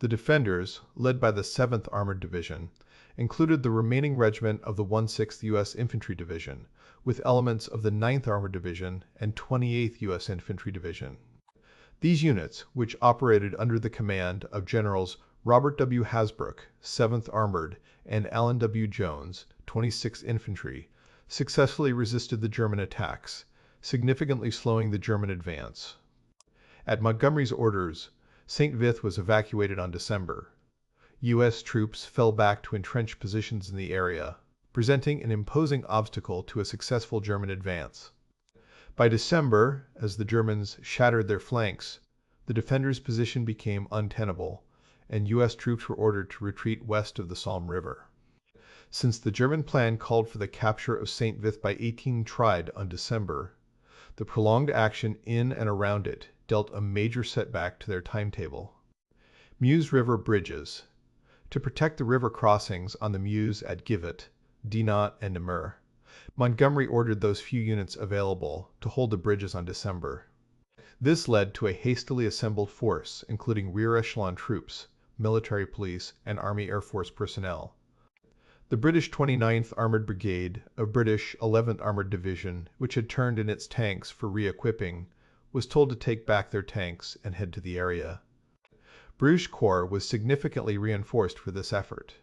The defenders, led by the 7th Armored Division, included the remaining regiment of the 1/6th U.S. Infantry Division, with elements of the 9th Armored Division and 28th U.S. Infantry Division. These units, which operated under the command of Generals Robert W. Hasbrouck, 7th Armored, and Alan W. Jones, 26th Infantry, successfully resisted the German attacks, significantly slowing the German advance. At Montgomery's orders, St. Vith was evacuated on December. U.S. troops fell back to entrenched positions in the area, presenting an imposing obstacle to a successful German advance. By December, as the Germans shattered their flanks, the defenders' position became untenable, and U.S. troops were ordered to retreat west of the Somme River. Since the German plan called for the capture of St. Vith by 18 Tride on December, the prolonged action in and around it dealt a major setback to their timetable. Meuse River bridges. To protect the river crossings on the Meuse at Givet, Dinant, and Namur, Montgomery ordered those few units available to hold the bridges on December. This led to a hastily assembled force, including rear echelon troops, military police, and Army Air Force personnel. The British 29th Armoured Brigade of British 11th Armoured Division, which had turned in its tanks for re-equipping, was told to take back their tanks and head to the area. Bruges Corps was significantly reinforced for this effort.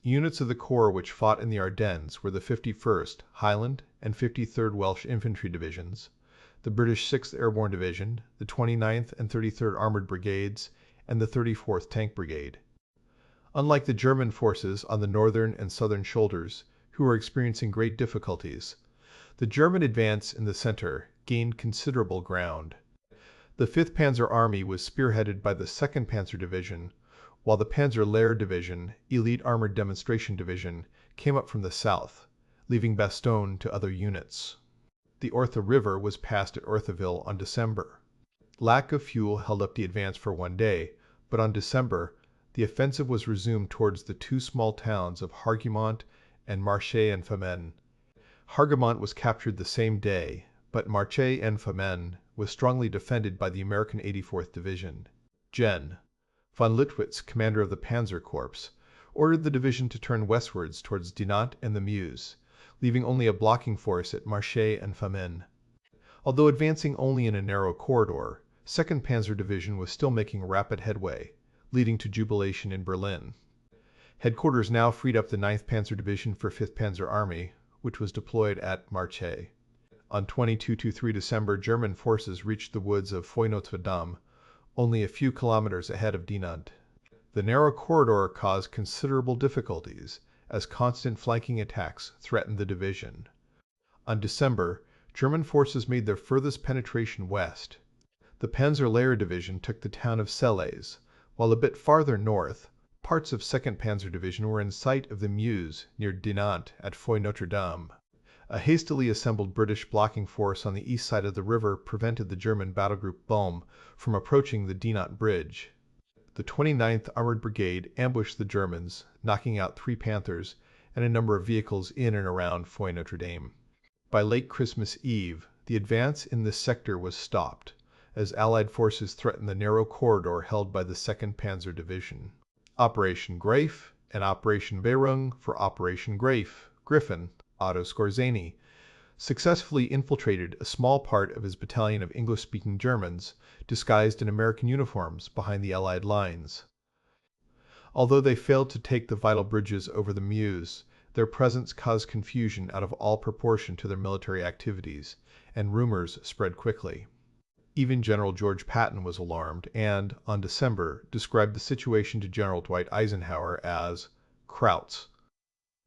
Units of the Corps which fought in the Ardennes were the 51st Highland and 53rd Welsh Infantry Divisions, the British 6th Airborne Division, the 29th and 33rd Armoured Brigades, and the 34th Tank Brigade. Unlike the German forces on the northern and southern shoulders, who were experiencing great difficulties, the German advance in the center gained considerable ground. The 5th Panzer Army was spearheaded by the 2nd Panzer Division, while the Panzer-Lehr Division, Elite Armored Demonstration Division, came up from the south, leaving Bastogne to other units. The Orthe River was passed at Ortheville on December. Lack of fuel held up the advance for one day, but on December, the offensive was resumed towards the two small towns of Hargimont and Marchais-en-Famenne. Hargimont was captured the same day, but Marchais-en-Famenne was strongly defended by the American 84th Division. Gen. Von Lüttwitz, commander of the Panzer Corps, ordered the division to turn westwards towards Dinant and the Meuse, leaving only a blocking force at Marchais-en-Famenne. Although advancing only in a narrow corridor, 2nd Panzer Division was still making rapid headway, leading to jubilation in Berlin. Headquarters now freed up the 9th Panzer Division for 5th Panzer Army, which was deployed at Marchais. On 22-3 December, German forces reached the woods of Foy-Notre-Dame, only a few kilometers ahead of Dinant. The narrow corridor caused considerable difficulties, as constant flanking attacks threatened the division. On December, German forces made their furthest penetration west. The Panzer-Lehr Division took the town of Selles, while a bit farther north, parts of 2nd Panzer Division were in sight of the Meuse near Dinant at Foy-Notre-Dame. A hastily assembled British blocking force on the east side of the river prevented the German battle group Bulge from approaching the Dinant Bridge. The 29th Armoured Brigade ambushed the Germans, knocking out 3 Panthers and a number of vehicles in and around Foy-Notre-Dame. By late Christmas Eve, the advance in this sector was stopped, as Allied forces threatened the narrow corridor held by the 2nd Panzer Division. Operation Grafe and Operation Beirung for Operation Grafe, Griffin, Otto Skorzeny, successfully infiltrated a small part of his battalion of English-speaking Germans, disguised in American uniforms, behind the Allied lines. Although they failed to take the vital bridges over the Meuse, their presence caused confusion out of all proportion to their military activities, and rumors spread quickly. Even General George Patton was alarmed and, on December, described the situation to General Dwight Eisenhower as "Krauts,"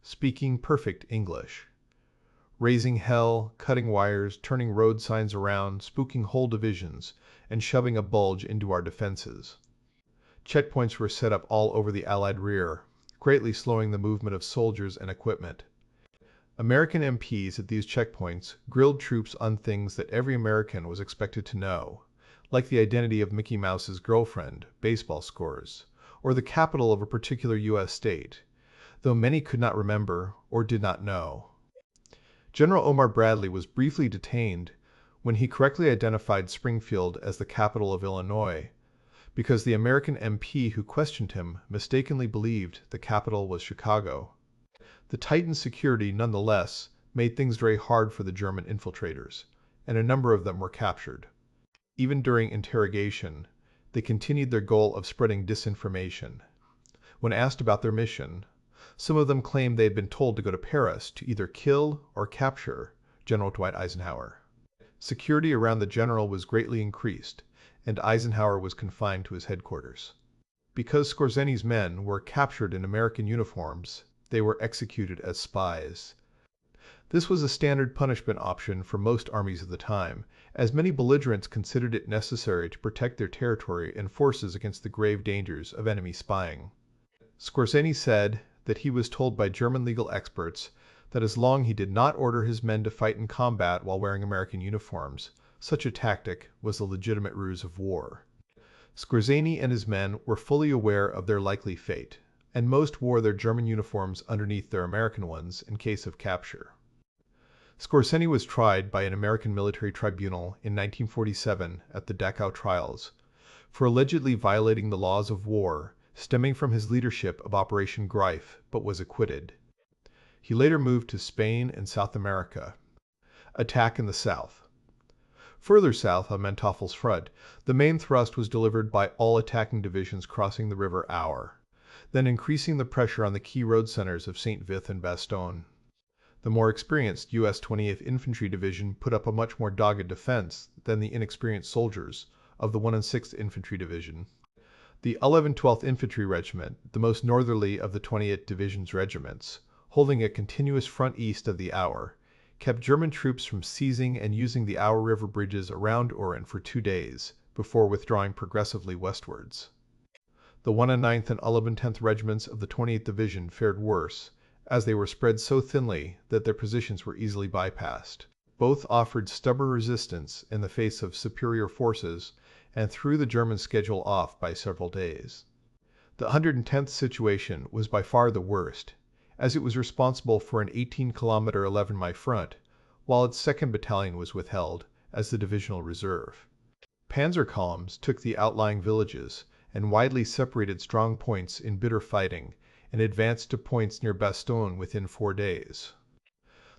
speaking perfect English. Raising hell, cutting wires, turning road signs around, spooking whole divisions, and shoving a Bulge into our defenses. Checkpoints were set up all over the Allied rear, greatly slowing the movement of soldiers and equipment. American MPs at these checkpoints grilled troops on things that every American was expected to know, like the identity of Mickey Mouse's girlfriend, baseball scores, or the capital of a particular U.S. state, though many could not remember or did not know. General Omar Bradley was briefly detained when he correctly identified Springfield as the capital of Illinois, because the American MP who questioned him mistakenly believed the capital was Chicago. The tightened security nonetheless made things very hard for the German infiltrators, and a number of them were captured. Even during interrogation, they continued their goal of spreading disinformation. When asked about their mission, some of them claimed they had been told to go to Paris to either kill or capture General Dwight Eisenhower. Security around the general was greatly increased, and Eisenhower was confined to his headquarters. Because Skorzeny's men were captured in American uniforms, they were executed as spies. This was a standard punishment option for most armies of the time, as many belligerents considered it necessary to protect their territory and forces against the grave dangers of enemy spying. Skorzeny said that he was told by German legal experts that as long as he did not order his men to fight in combat while wearing American uniforms, such a tactic was a legitimate ruse of war. Skorzeny and his men were fully aware of their likely fate, and most wore their German uniforms underneath their American ones in case of capture. Skorzeny was tried by an American military tribunal in 1947 at the Dachau trials for allegedly violating the laws of war stemming from his leadership of Operation Greif, but was acquitted. He later moved to Spain and South America. Attack in the South. Further south on Manteuffel's front, the main thrust was delivered by all attacking divisions crossing the River Our, then increasing the pressure on the key road centers of St. Vith and Bastogne. The more experienced U.S. 28th Infantry Division put up a much more dogged defense than the inexperienced soldiers of the 1 and 6th Infantry Division. The 11th 12th Infantry Regiment, the most northerly of the 28th Division's regiments, holding a continuous front east of the Our, kept German troops from seizing and using the Our River bridges around Oran for 2 days, before withdrawing progressively westwards. The 1 and 9th and 11th 10th Regiments of the 28th Division fared worse, as they were spread so thinly that their positions were easily bypassed. Both offered stubborn resistance in the face of superior forces and threw the German schedule off by several days. The 110th situation was by far the worst, as it was responsible for an 18-kilometer 11-mile front, while its 2nd Battalion was withheld as the divisional reserve. Panzer columns took the outlying villages and widely separated strong points in bitter fighting and advanced to points near Bastogne within 4 days.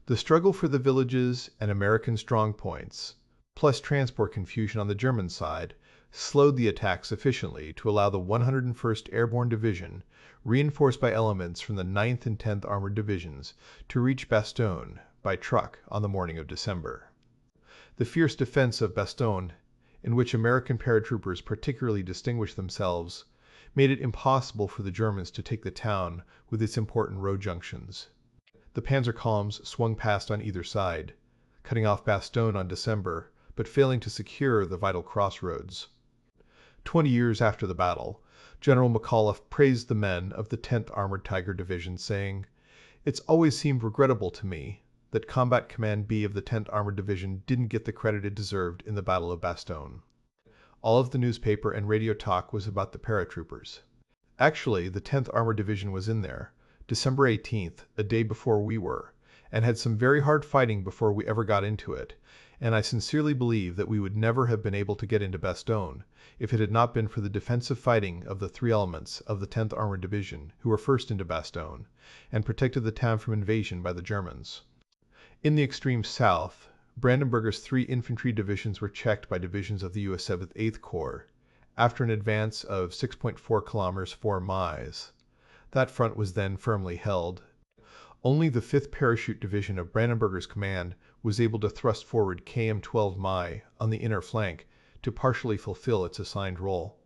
The struggle for the villages and American strong points, plus transport confusion on the German side, slowed the attack sufficiently to allow the 101st Airborne Division, reinforced by elements from the 9th and 10th Armored Divisions, to reach Bastogne by truck on the morning of December. The fierce defense of Bastogne, in which American paratroopers particularly distinguished themselves, made it impossible for the Germans to take the town with its important road junctions. The panzer columns swung past on either side, cutting off Bastogne on December, but failing to secure the vital crossroads. 20 years after the battle, General McAuliffe praised the men of the 10th Armored Tiger Division, saying, "It's always seemed regrettable to me that Combat Command B of the 10th Armored Division didn't get the credit it deserved in the Battle of Bastogne." All of the newspaper and radio talk was about the paratroopers. Actually, the 10th Armored Division was in there, December 18th, a day before we were, and had some very hard fighting before we ever got into it, and I sincerely believe that we would never have been able to get into Bastogne if it had not been for the defensive fighting of the 3 elements of the 10th Armored Division who were first into Bastogne, and protected the town from invasion by the Germans. In the extreme south, Brandenburger's 3 infantry divisions were checked by divisions of the U.S. 7th 8th Corps, after an advance of 6.4 kilometers 4 miles. That front was then firmly held. Only the 5th Parachute Division of Brandenburger's command was able to thrust forward KM 12 Mai on the inner flank to partially fulfill its assigned role.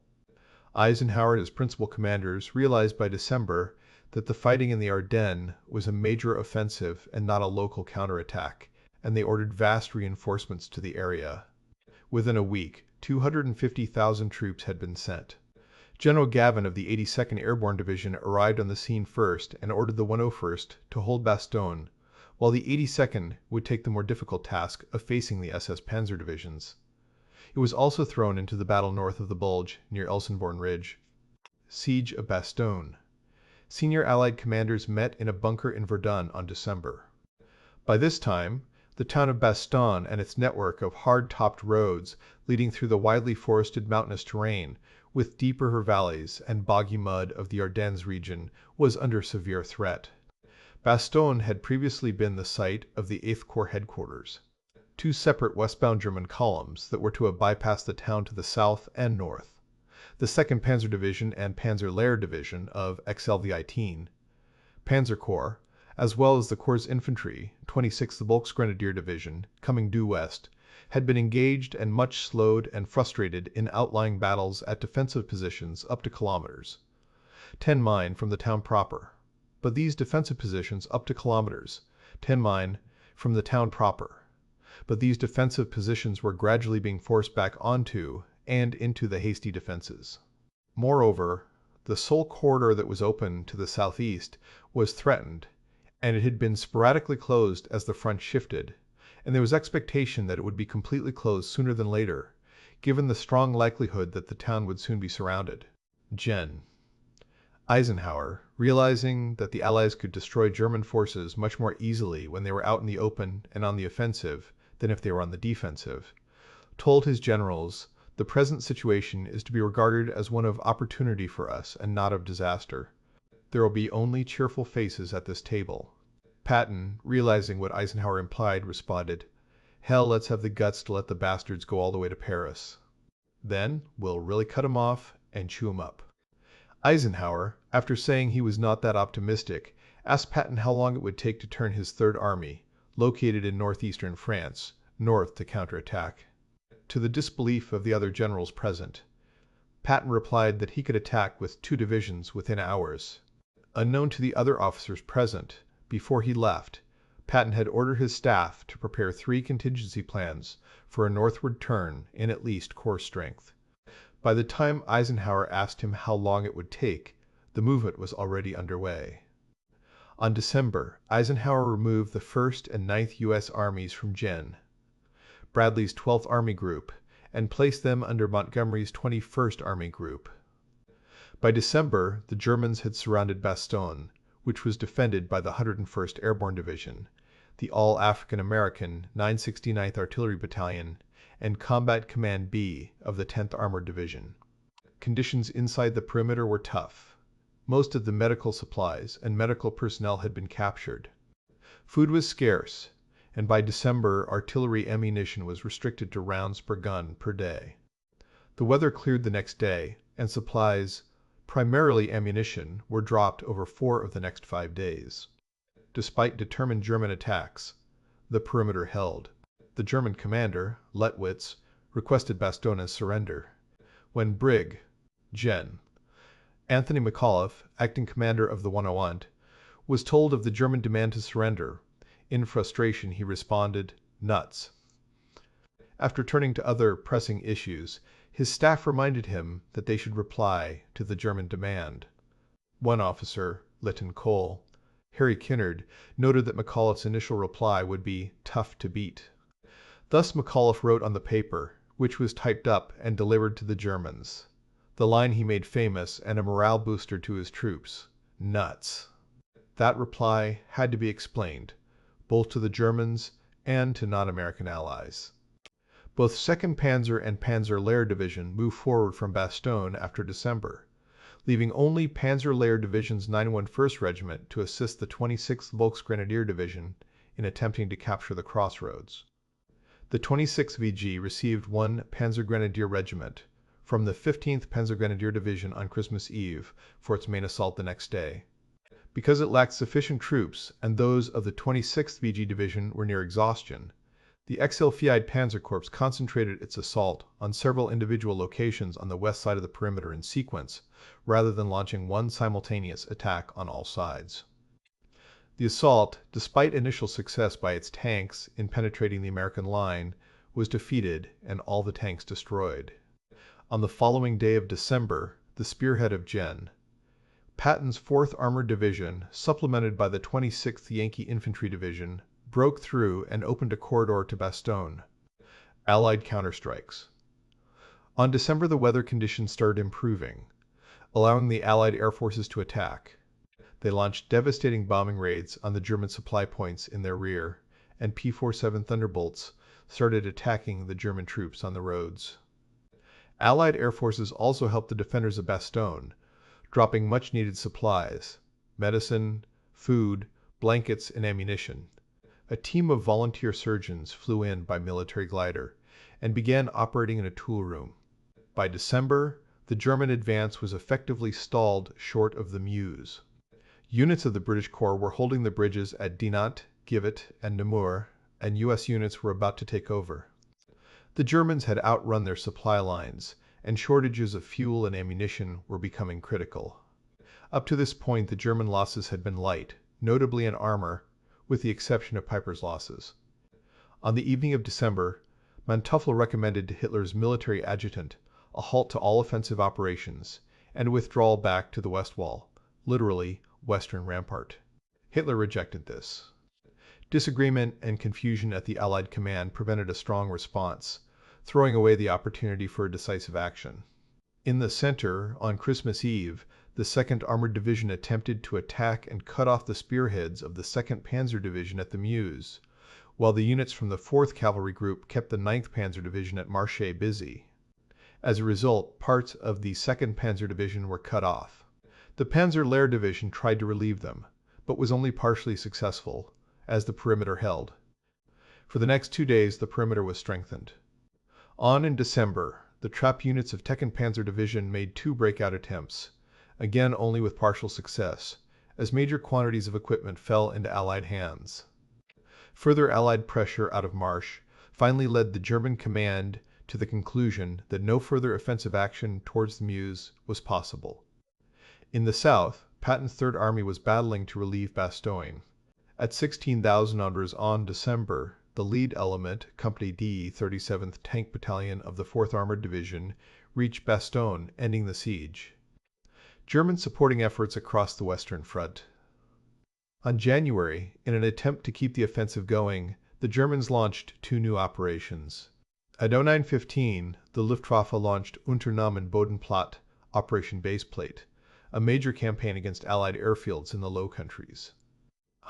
Eisenhower and his principal commanders realized by December that the fighting in the Ardennes was a major offensive and not a local counterattack, and they ordered vast reinforcements to the area. Within a week, 250,000 troops had been sent. General Gavin of the 82nd Airborne Division arrived on the scene first and ordered the 101st to hold Bastogne, while the 82nd would take the more difficult task of facing the SS Panzer divisions. It was also thrown into the battle north of the Bulge, near Elsenborn Ridge. Siege of Bastogne. Senior Allied commanders met in a bunker in Verdun on December. By this time, the town of Bastogne and its network of hard-topped roads leading through the widely forested mountainous terrain, with deep river valleys and boggy mud of the Ardennes region, was under severe threat. Bastogne had previously been the site of the 8th Corps headquarters. 2 separate westbound German columns that were to have bypassed the town to the south and north. The 2nd Panzer Division and Panzer Lehr Division of XLV-18, Panzer Corps, as well as the Corps' infantry, 26th Volksgrenadier Division, coming due west, had been engaged and much slowed and frustrated in outlying battles at defensive positions up to kilometers 10 mine from the town proper. But these defensive positions up to kilometers 10 mine from the town proper. But these defensive positions were gradually being forced back onto and into the hasty defenses. Moreover, the sole corridor that was open to the southeast was threatened, and it had been sporadically closed as the front shifted, and there was expectation that it would be completely closed sooner than later, given the strong likelihood that the town would soon be surrounded. Gen. Eisenhower, realizing that the Allies could destroy German forces much more easily when they were out in the open and on the offensive than if they were on the defensive, told his generals, "The present situation is to be regarded as one of opportunity for us and not of disaster. There will be only cheerful faces at this table." Patton, realizing what Eisenhower implied, responded, "Hell, let's have the guts to let the bastards go all the way to Paris. Then we'll really cut 'em off and chew 'em up." Eisenhower, after saying he was not that optimistic, asked Patton how long it would take to turn his Third Army, located in northeastern France, north to counterattack. To the disbelief of the other generals present, Patton replied that he could attack with 2 divisions within hours. Unknown to the other officers present, before he left, Patton had ordered his staff to prepare 3 contingency plans for a northward turn in at least corps strength. By the time Eisenhower asked him how long it would take, the movement was already underway. On December, Eisenhower removed the 1st and 9th U.S. Armies from Gen. Bradley's 12th Army Group, and placed them under Montgomery's 21st Army Group. By December, the Germans had surrounded Bastogne, which was defended by the 101st Airborne Division, the all-African American 969th Artillery Battalion, and Combat Command B of the 10th Armored Division. Conditions inside the perimeter were tough. Most of the medical supplies and medical personnel had been captured. Food was scarce, and by December artillery ammunition was restricted to rounds per gun per day. The weather cleared the next day, and supplies, primarily ammunition, were dropped over 4 of the next 5 days. Despite determined German attacks, the perimeter held. The German commander, Lettwitz, requested Bastogne's surrender. When Brig. Gen. Anthony McAuliffe, acting commander of the 101th, was told of the German demand to surrender, in frustration he responded, "Nuts." After turning to other pressing issues, his staff reminded him that they should reply to the German demand. One officer, Lieutenant Cole, Harry Kinnard, noted that McAuliffe's initial reply would be "tough to beat." Thus McAuliffe wrote on the paper, which was typed up and delivered to the Germans, the line he made famous and a morale booster to his troops, "Nuts." That reply had to be explained, both to the Germans and to non-American allies. Both 2nd Panzer and Panzer Lehr Division moved forward from Bastogne after December, leaving only Panzer Lehr Division's 911st Regiment to assist the 26th Volksgrenadier Division in attempting to capture the crossroads. The 26th VG received 1 Panzergrenadier Regiment from the 15th Panzergrenadier Division on Christmas Eve for its main assault the next day. Because it lacked sufficient troops and those of the 26th VG Division were near exhaustion, the Exilfied Panzer Corps concentrated its assault on several individual locations on the west side of the perimeter in sequence, rather than launching one simultaneous attack on all sides. The assault, despite initial success by its tanks in penetrating the American line, was defeated and all the tanks destroyed. On the following day of December, the spearhead of Gen. Patton's 4th Armored Division, supplemented by the 26th Yankee Infantry Division, broke through and opened a corridor to Bastogne. Allied counterstrikes. On December, the weather conditions started improving, allowing the Allied air forces to attack. They launched devastating bombing raids on the German supply points in their rear, and P-47 Thunderbolts started attacking the German troops on the roads. Allied air forces also helped the defenders of Bastogne, dropping much-needed supplies, medicine, food, blankets, and ammunition. A team of volunteer surgeons flew in by military glider and began operating in a tool room. By December, the German advance was effectively stalled short of the Meuse. Units of the British Corps were holding the bridges at Dinant, Givet, and Namur, and U.S. units were about to take over. The Germans had outrun their supply lines, and shortages of fuel and ammunition were becoming critical. Up to this point, the German losses had been light, notably in armor, with the exception of Piper's losses. On the evening of December, Manteuffel recommended to Hitler's military adjutant a halt to all offensive operations and a withdrawal back to the West Wall, literally Western Rampart. Hitler rejected this. Disagreement and confusion at the Allied command prevented a strong response, throwing away the opportunity for a decisive action. In the center, on Christmas Eve, the 2nd Armored Division attempted to attack and cut off the spearheads of the 2nd Panzer Division at the Meuse, while the units from the 4th Cavalry Group kept the 9th Panzer Division at Marche busy. As a result, parts of the 2nd Panzer Division were cut off. The Panzer-Lehr Division tried to relieve them, but was only partially successful, as the perimeter held. For the next 2 days, the perimeter was strengthened. On in December, the trap units of 2nd Panzer Division made 2 breakout attempts, again only with partial success, as major quantities of equipment fell into Allied hands. Further Allied pressure out of Marche finally led the German command to the conclusion that no further offensive action towards the Meuse was possible. In the south, Patton's Third Army was battling to relieve Bastogne. At 16,000 on December, the lead element, Company D, 37th Tank Battalion of the 4th Armored Division, reached Bastogne, ending the siege. German supporting efforts across the Western Front. On January, in an attempt to keep the offensive going, the Germans launched 2 new operations. At 09:15, the Luftwaffe launched Unternehmen Bodenplatte, Operation Baseplate, a major campaign against Allied airfields in the Low Countries.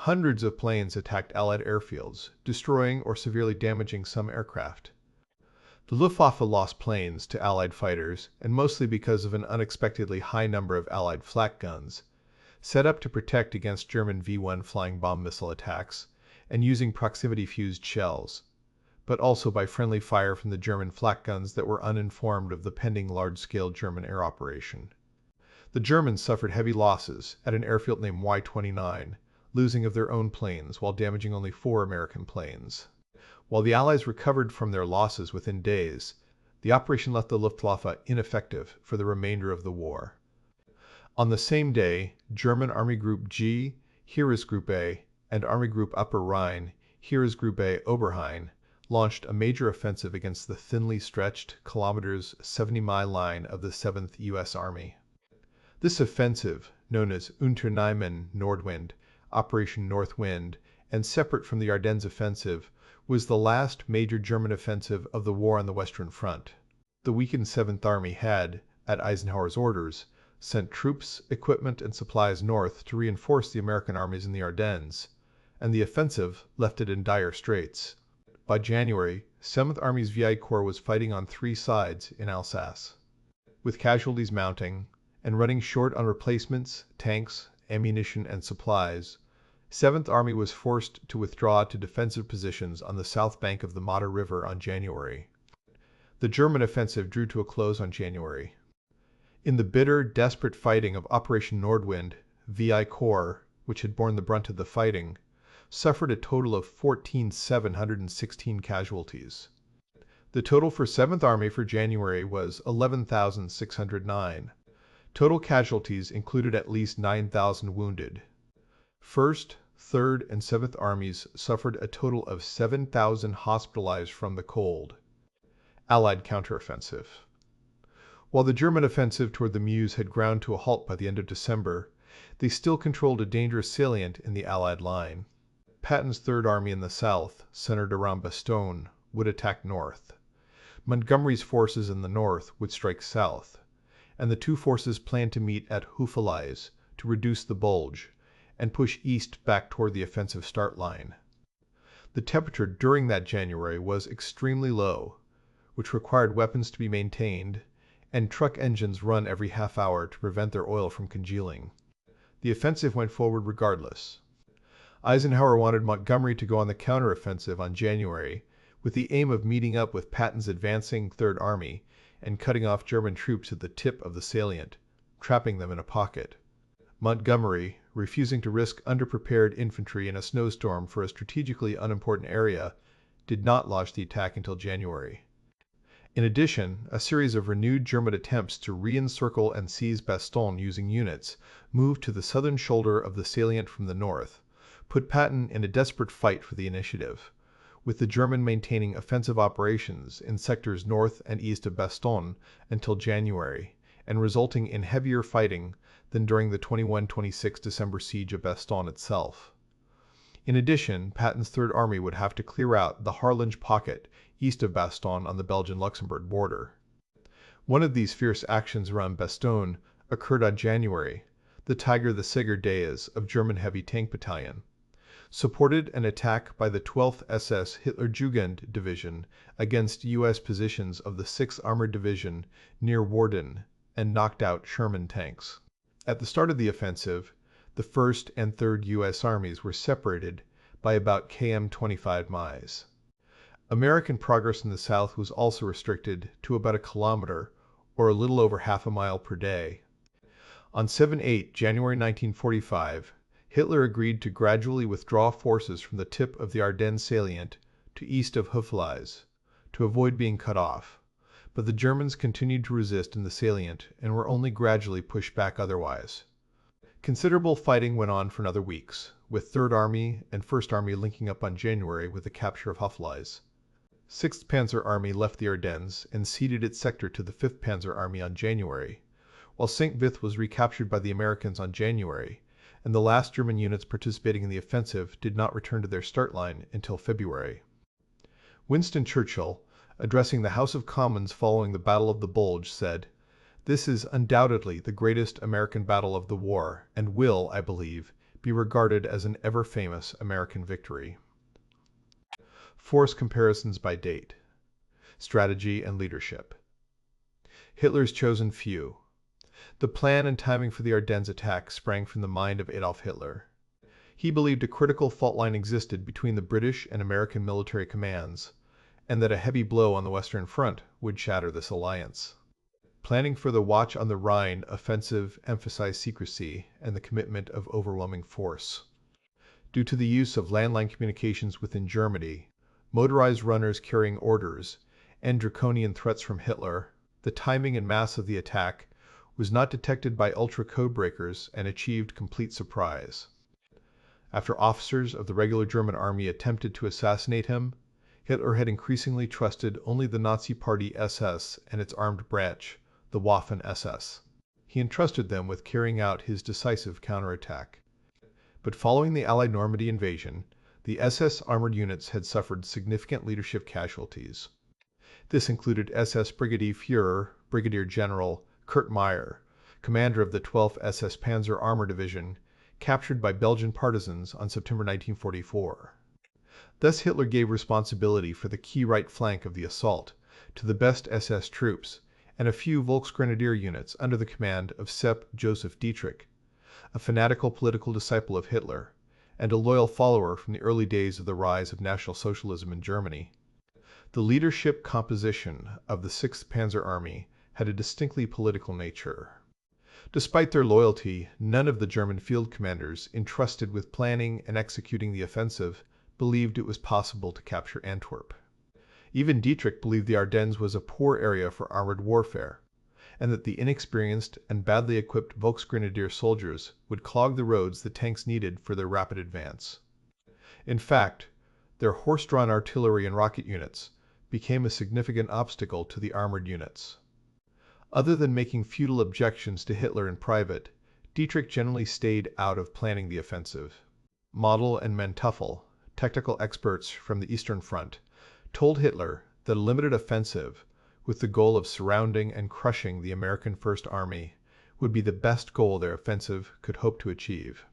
Hundreds of planes attacked Allied airfields, destroying or severely damaging some aircraft. The Luftwaffe lost planes to Allied fighters, and mostly because of an unexpectedly high number of Allied flak guns, set up to protect against German V-1 flying bomb missile attacks, and using proximity-fused shells, but also by friendly fire from the German flak guns that were uninformed of the pending large-scale German air operation. The Germans suffered heavy losses at an airfield named Y-29, losing of their own planes while damaging only 4 American planes. While the Allies recovered from their losses within days, the operation left the Luftwaffe ineffective for the remainder of the war. On the same day, German Army Group G, Heeresgruppe A, and Army Group Upper Rhine, Heeresgruppe Oberrhein, launched a major offensive against the thinly stretched, kilometers 70-mile line of the 7th U.S. Army. This offensive, known as Unternehmen Nordwind, Operation North Wind, and separate from the Ardennes offensive, was the last major German offensive of the war on the Western Front. The weakened 7th Army had, at Eisenhower's orders, sent troops, equipment, and supplies north to reinforce the American armies in the Ardennes, and the offensive left it in dire straits. By January, 7th Army's VI Corps was fighting on 3 sides in Alsace. With casualties mounting, and running short on replacements, tanks, ammunition, and supplies, 7th Army was forced to withdraw to defensive positions on the south bank of the Modder River on January. The German offensive drew to a close on January. In the bitter, desperate fighting of Operation Nordwind, VI Corps, which had borne the brunt of the fighting, suffered a total of 14,716 casualties. The total for 7th Army for January was 11,609. Total casualties included at least 9,000 wounded. 1st, 3rd, and 7th Armies suffered a total of 7,000 hospitalized from the cold. Allied counteroffensive. While the German offensive toward the Meuse had ground to a halt by the end of December, they still controlled a dangerous salient in the Allied line. Patton's Third Army in the south, centered around Bastogne, would attack north. Montgomery's forces in the north would strike south, and the 2 forces planned to meet at Houffalize to reduce the Bulge and push east back toward the offensive start line. The temperature during that January was extremely low, which required weapons to be maintained and truck engines run every half hour to prevent their oil from congealing. The offensive went forward regardless. Eisenhower wanted Montgomery to go on the counteroffensive on January, with the aim of meeting up with Patton's advancing Third Army and cutting off German troops at the tip of the salient, trapping them in a pocket. Montgomery, refusing to risk underprepared infantry in a snowstorm for a strategically unimportant area, did not launch the attack until January. In addition, a series of renewed German attempts to re-encircle and seize Bastogne using units moved to the southern shoulder of the salient from the north, put Patton in a desperate fight for the initiative, with the German maintaining offensive operations in sectors north and east of Bastogne until January, and resulting in heavier fighting than during the 21-26 December siege of Bastogne itself. In addition, Patton's Third Army would have to clear out the Harlinge pocket east of Bastogne on the Belgian-Luxembourg border. One of these fierce actions around Bastogne occurred on January. The Tiger the Sieger Days of German Heavy Tank Battalion supported an attack by the 12th SS Hitlerjugend Division against U.S. positions of the 6th Armored Division near Woerden and knocked out Sherman tanks. At the start of the offensive, the 1st and 3rd U.S. armies were separated by about km 25 miles. American progress in the south was also restricted to about a kilometer, or a little over half a mile per day. On 7-8 January 1945, Hitler agreed to gradually withdraw forces from the tip of the Ardennes salient to east of Houffalize, to avoid being cut off, but the Germans continued to resist in the salient and were only gradually pushed back otherwise. Considerable fighting went on for another weeks, with 3rd Army and 1st Army linking up on January with the capture of Houffalize. 6th Panzer Army left the Ardennes and ceded its sector to the 5th Panzer Army on January, while St. Vith was recaptured by the Americans on January, and the last German units participating in the offensive did not return to their start line until February. Winston Churchill, addressing the House of Commons following the Battle of the Bulge, said, "This is undoubtedly the greatest American battle of the war, and will, I believe, be regarded as an ever-famous American victory." Force comparisons by date. Strategy and leadership. Hitler's chosen few. The plan and timing for the Ardennes attack sprang from the mind of Adolf Hitler. He believed a critical fault line existed between the British and American military commands, and that a heavy blow on the Western Front would shatter this alliance. Planning for the Watch on the Rhine offensive emphasized secrecy and the commitment of overwhelming force. Due to the use of landline communications within Germany, motorized runners carrying orders, and draconian threats from Hitler, the timing and mass of the attack was not detected by ultra code breakers and achieved complete surprise. After officers of the regular German army attempted to assassinate him, Hitler had increasingly trusted only the Nazi Party SS and its armed branch, the Waffen-SS. He entrusted them with carrying out his decisive counterattack. But following the Allied Normandy invasion, the SS armored units had suffered significant leadership casualties. This included SS Brigadeführer Brigadier General Kurt Meyer, commander of the 12th SS Panzer Armor Division, captured by Belgian partisans on September 1944. Thus Hitler gave responsibility for the key right flank of the assault to the best SS troops and a few Volksgrenadier units under the command of Sepp Joseph Dietrich, a fanatical political disciple of Hitler, and a loyal follower from the early days of the rise of National Socialism in Germany. The leadership composition of the 6th Panzer Army had a distinctly political nature. Despite their loyalty, none of the German field commanders entrusted with planning and executing the offensive believed it was possible to capture Antwerp. Even Dietrich believed the Ardennes was a poor area for armored warfare, and that the inexperienced and badly equipped Volksgrenadier soldiers would clog the roads the tanks needed for their rapid advance. In fact, their horse-drawn artillery and rocket units became a significant obstacle to the armored units. Other than making futile objections to Hitler in private, Dietrich generally stayed out of planning the offensive. Model and Manteuffel, technical experts from the Eastern Front, told Hitler that a limited offensive, with the goal of surrounding and crushing the American First Army, would be the best goal their offensive could hope to achieve.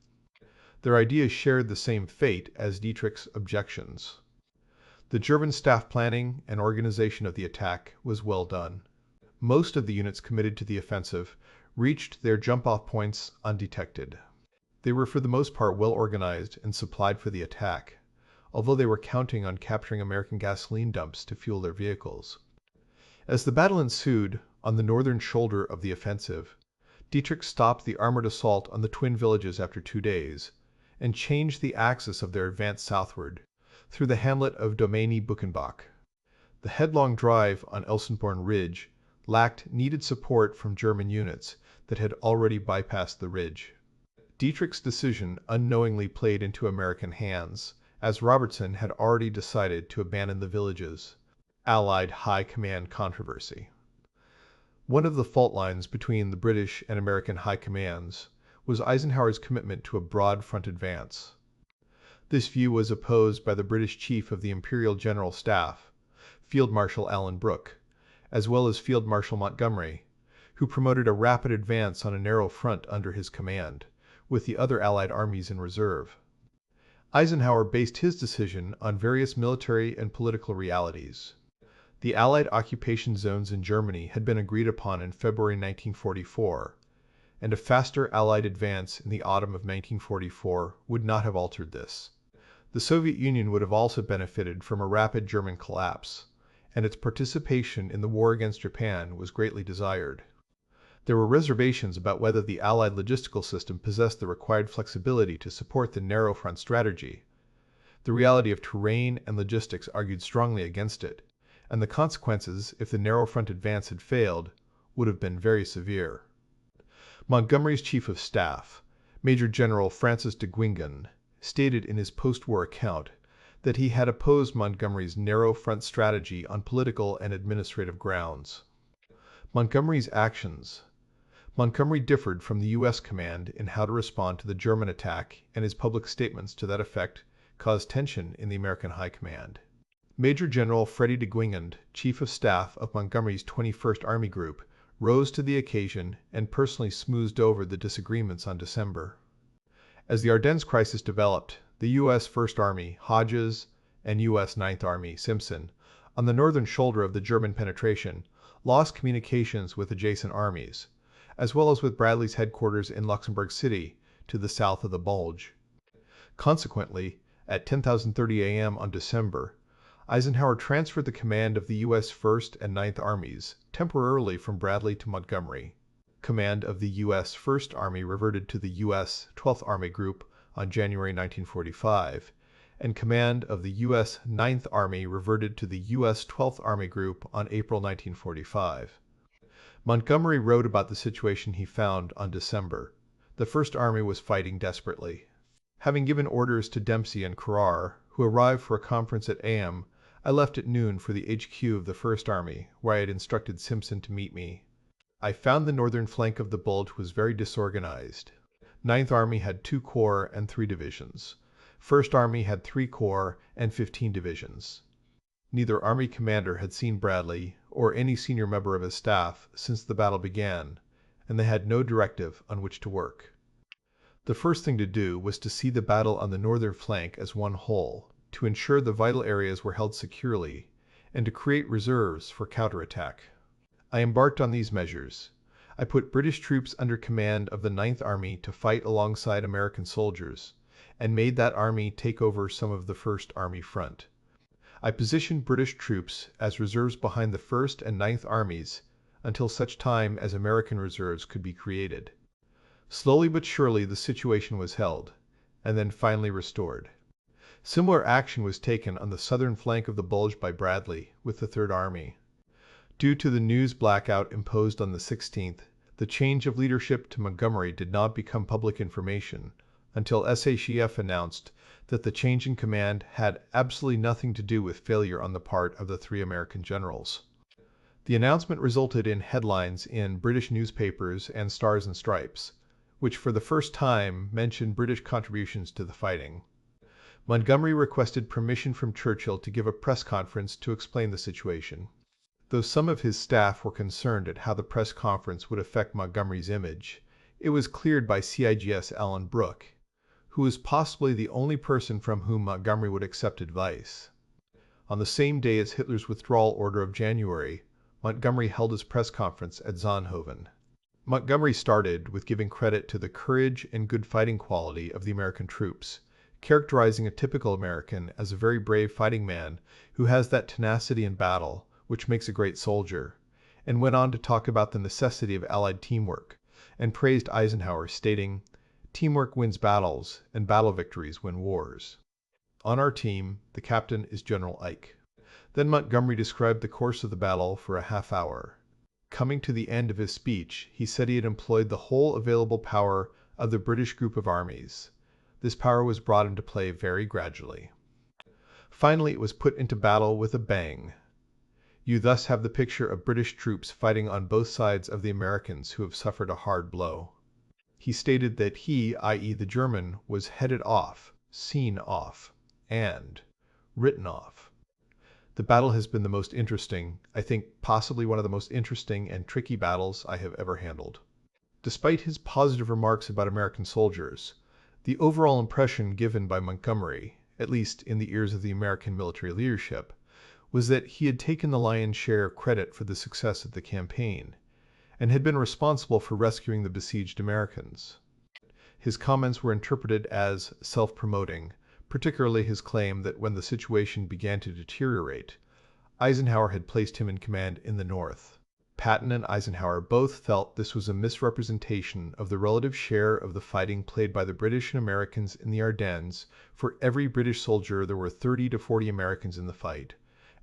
Their ideas shared the same fate as Dietrich's objections. The German staff planning and organization of the attack was well done. Most of the units committed to the offensive reached their jump-off points undetected. They were for the most part well organized and supplied for the attack, although they were counting on capturing American gasoline dumps to fuel their vehicles. As the battle ensued on the northern shoulder of the offensive, Dietrich stopped the armored assault on the twin villages after 2 days, and changed the axis of their advance southward, through the hamlet of Domäne Buchenbach. The headlong drive on Elsenborn Ridge lacked needed support from German units that had already bypassed the ridge. Dietrich's decision unknowingly played into American hands, as Robertson had already decided to abandon the villages. Allied High Command controversy. One of the fault lines between the British and American high commands was Eisenhower's commitment to a broad front advance. This view was opposed by the British Chief of the Imperial General Staff, Field Marshal Alan Brooke, as well as Field Marshal Montgomery, who promoted a rapid advance on a narrow front under his command, with the other Allied armies in reserve. Eisenhower based his decision on various military and political realities. The Allied occupation zones in Germany had been agreed upon in February 1944, and a faster Allied advance in the autumn of 1944 would not have altered this. The Soviet Union would have also benefited from a rapid German collapse, and its participation in the war against Japan was greatly desired. There were reservations about whether the Allied logistical system possessed the required flexibility to support the narrow front strategy. The reality of terrain and logistics argued strongly against it, and the consequences, if the narrow front advance had failed, would have been very severe. Montgomery's Chief of Staff, Major General Francis de Guingen, stated in his post-war account that he had opposed Montgomery's narrow front strategy on political and administrative grounds. Montgomery's actions. Montgomery differed from the U.S. command in how to respond to the German attack, and his public statements to that effect caused tension in the American High Command. Major General Freddie de Guingen, Chief of Staff of Montgomery's 21st Army Group, rose to the occasion and personally smoothed over the disagreements on December. As the Ardennes crisis developed, the U.S. 1st Army, Hodges, and U.S. 9th Army, Simpson, on the northern shoulder of the German penetration, lost communications with adjacent armies, as well as with Bradley's headquarters in Luxembourg City, to the south of the Bulge. Consequently, at 10:30 a.m. on December, Eisenhower transferred the command of the U.S. 1st and 9th Armies temporarily from Bradley to Montgomery. Command of the U.S. 1st Army reverted to the U.S. 12th Army Group on January 1945, and command of the U.S. 9th Army reverted to the U.S. 12th Army Group on April 1945. Montgomery wrote about the situation he found on December. The 1st Army was fighting desperately. Having given orders to Dempsey and Carrar, who arrived for a conference at AM, I left at noon for the HQ of the 1st Army, where I had instructed Simpson to meet me. I found the northern flank of the Bulge was very disorganized. 9th Army had 2 corps and 3 divisions. 1st Army had 3 corps and 15 divisions. Neither Army commander had seen Bradley, or any senior member of his staff, since the battle began, and they had no directive on which to work. The first thing to do was to see the battle on the northern flank as one whole, to ensure the vital areas were held securely, and to create reserves for counterattack. I embarked on these measures. I put British troops under command of the 9th Army to fight alongside American soldiers, and made that army take over some of the 1st Army front. I positioned British troops as reserves behind the 1st and 9th Armies until such time as American reserves could be created. Slowly but surely the situation was held, and then finally restored. Similar action was taken on the southern flank of the Bulge by Bradley with the 3rd Army. Due to the news blackout imposed on the 16th, the change of leadership to Montgomery did not become public information until SHEF announced that the change in command had absolutely nothing to do with failure on the part of the 3 American generals. The announcement resulted in headlines in British newspapers and Stars and Stripes, which for the first time mentioned British contributions to the fighting. Montgomery requested permission from Churchill to give a press conference to explain the situation. Though some of his staff were concerned at how the press conference would affect Montgomery's image, it was cleared by CIGS Alan Brooke, who was possibly the only person from whom Montgomery would accept advice. On the same day as Hitler's withdrawal order of January, Montgomery held his press conference at Zonhoven. Montgomery started with giving credit to the courage and good fighting quality of the American troops, characterizing a typical American as a very brave fighting man who has that tenacity in battle which makes a great soldier, and went on to talk about the necessity of Allied teamwork, and praised Eisenhower, stating, "Teamwork wins battles, and battle victories win wars. On our team, the captain is General Ike." Then Montgomery described the course of the battle for a half hour. Coming to the end of his speech, he said he had employed the whole available power of the British group of armies. This power was brought into play very gradually. Finally, it was put into battle with a bang. You thus have the picture of British troops fighting on both sides of the Americans who have suffered a hard blow. He stated that he, i.e. the German, was headed off, seen off, and written off. The battle has been the most interesting, I think possibly one of the most interesting and tricky battles I have ever handled. Despite his positive remarks about American soldiers, the overall impression given by Montgomery, at least in the ears of the American military leadership, was that he had taken the lion's share of credit for the success of the campaign, and had been responsible for rescuing the besieged Americans. His comments were interpreted as self-promoting, particularly his claim that when the situation began to deteriorate, Eisenhower had placed him in command in the North. Patton and Eisenhower both felt this was a misrepresentation of the relative share of the fighting played by the British and Americans in the Ardennes. For every British soldier there were 30 to 40 Americans in the fight,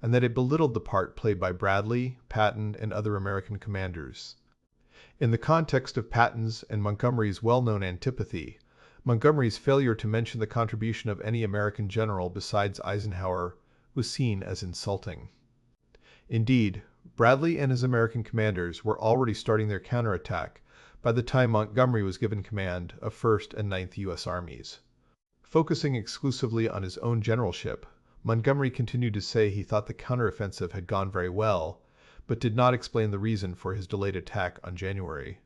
and that it belittled the part played by Bradley, Patton, and other American commanders. In the context of Patton's and Montgomery's well-known antipathy, Montgomery's failure to mention the contribution of any American general besides Eisenhower was seen as insulting. Indeed, Bradley and his American commanders were already starting their counterattack by the time Montgomery was given command of 1st and 9th U.S. Armies. Focusing exclusively on his own generalship, Montgomery continued to say he thought the counteroffensive had gone very well, but did not explain the reason for his delayed attack on January.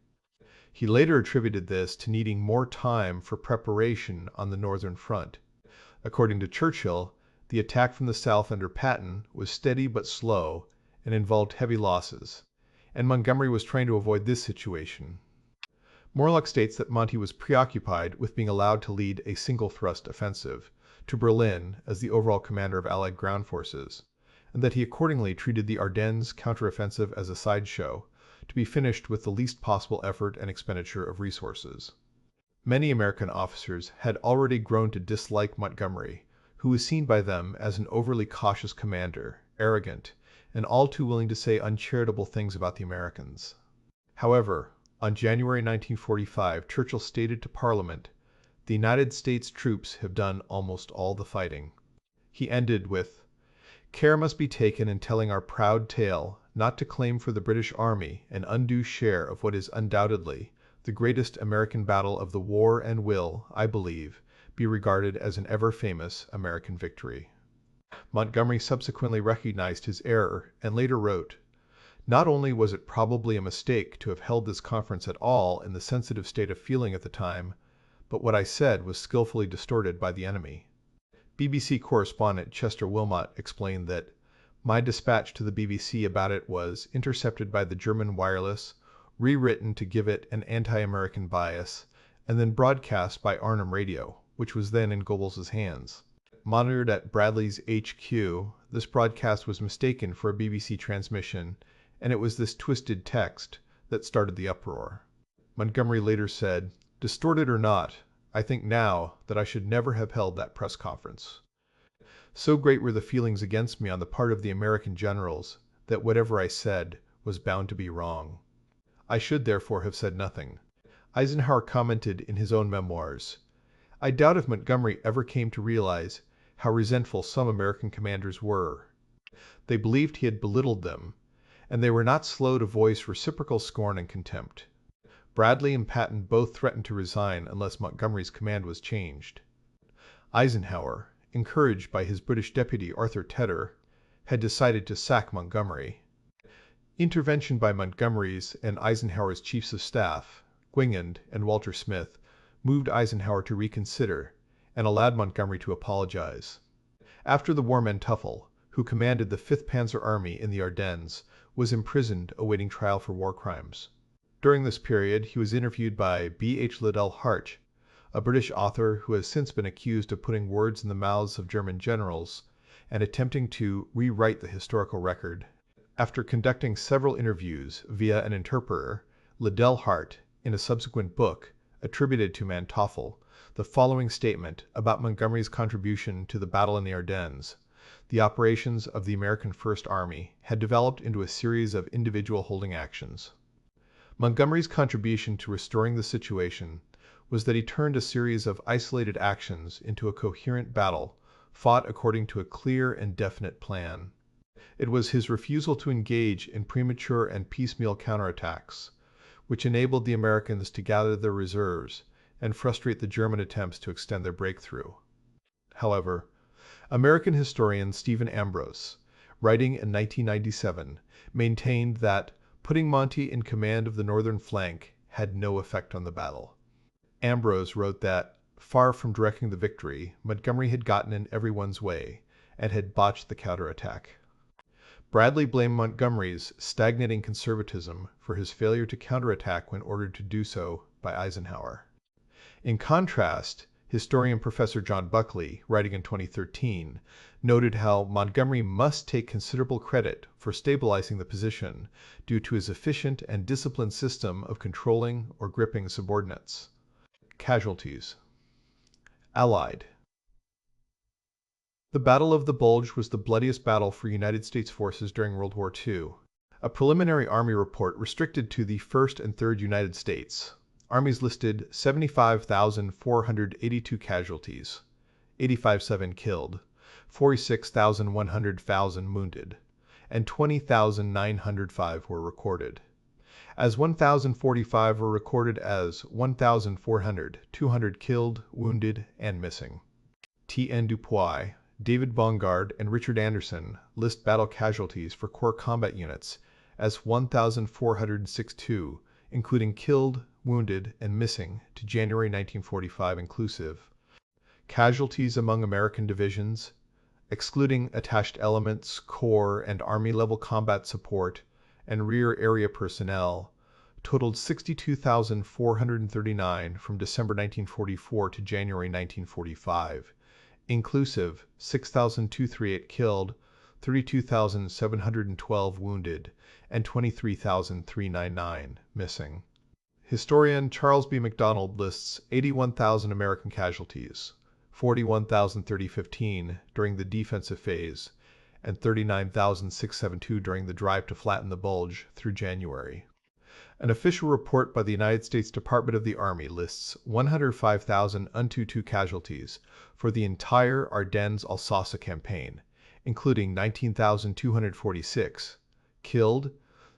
He later attributed this to needing more time for preparation on the Northern Front. According to Churchill, the attack from the south under Patton was steady but slow and involved heavy losses, and Montgomery was trying to avoid this situation. Morlock states that Monty was preoccupied with being allowed to lead a single-thrust offensive to Berlin as the overall commander of Allied ground forces, and that he accordingly treated the Ardennes counteroffensive as a sideshow, to be finished with the least possible effort and expenditure of resources. Many American officers had already grown to dislike Montgomery, who was seen by them as an overly cautious commander, arrogant, and all too willing to say uncharitable things about the Americans. However, on January 1945, Churchill stated to Parliament, "The United States troops have done almost all the fighting." He ended with, "Care must be taken in telling our proud tale not to claim for the British Army an undue share of what is undoubtedly the greatest American battle of the war and will, I believe, be regarded as an ever-famous American victory." Montgomery subsequently recognized his error and later wrote, "Not only was it probably a mistake to have held this conference at all in the sensitive state of feeling at the time, but what I said was skillfully distorted by the enemy." BBC correspondent Chester Wilmot explained that my dispatch to the BBC about it was intercepted by the German wireless, rewritten to give it an anti-American bias, and then broadcast by Arnhem Radio, which was then in Goebbels' hands. Monitored at Bradley's HQ, this broadcast was mistaken for a BBC transmission, and it was this twisted text that started the uproar. Montgomery later said, "Distorted or not, I think now that I should never have held that press conference. So great were the feelings against me on the part of the American generals that whatever I said was bound to be wrong. I should therefore have said nothing." Eisenhower commented in his own memoirs, "I doubt if Montgomery ever came to realize how resentful some American commanders were. They believed he had belittled them, and they were not slow to voice reciprocal scorn and contempt. Bradley and Patton both threatened to resign unless Montgomery's command was changed. Eisenhower, encouraged by his British deputy Arthur Tedder, had decided to sack Montgomery. Intervention by Montgomery's and Eisenhower's chiefs of staff, Guingand and Walter Smith, moved Eisenhower to reconsider and allowed Montgomery to apologize. After the war, Manteuffel, who commanded the 5th Panzer Army in the Ardennes, was imprisoned awaiting trial for war crimes. During this period, he was interviewed by B.H. Liddell Hart, a British author who has since been accused of putting words in the mouths of German generals and attempting to rewrite the historical record. After conducting several interviews via an interpreter, Liddell Hart, in a subsequent book, attributed to Manteuffel the following statement about Montgomery's contribution to the battle in the Ardennes. the operations of the American First Army had developed into a series of individual holding actions. Montgomery's contribution to restoring the situation was that he turned a series of isolated actions into a coherent battle, fought according to a clear and definite plan. It was his refusal to engage in premature and piecemeal counterattacks, which enabled the Americans to gather their reserves and frustrate the German attempts to extend their breakthrough. However, American historian Stephen Ambrose, writing in 1997, maintained that putting Monty in command of the northern flank had no effect on the battle. Ambrose wrote that, far from directing the victory, Montgomery had gotten in everyone's way and had botched the counterattack. Bradley blamed Montgomery's stagnating conservatism for his failure to counterattack when ordered to do so by Eisenhower. In contrast, historian Professor John Buckley, writing in 2013, noted how Montgomery must take considerable credit for stabilizing the position due to his efficient and disciplined system of controlling or gripping subordinates. Casualties. Allied. The Battle of the Bulge was the bloodiest battle for United States forces during World War II. A preliminary Army report restricted to the 1st and 3rd United States. Armies listed 75,482 casualties, 85,700 killed, 46,100 wounded, and 20,905 were recorded. As 1,045 were recorded as 1,400, 200 killed, wounded, and missing. T.N. Dupuy, David Bongard, and Richard Anderson list battle casualties for Corps combat units as 1,462, including killed, wounded, and missing to January 1945 inclusive. Casualties among American divisions, excluding attached elements, Corps, and Army-level combat support, and rear area personnel, totaled 62,439 from December 1944 to January 1945, inclusive 6,238 killed, 32,712 wounded, and 23,399 missing. Historian Charles B. McDonald lists 81,000 American casualties, 41,015 during the defensive phase, and 39,672 during the drive to flatten the Bulge through January. An official report by the United States Department of the Army lists 105,000 Un-22 casualties for the entire Ardennes-Alsace campaign, including 19,246 killed,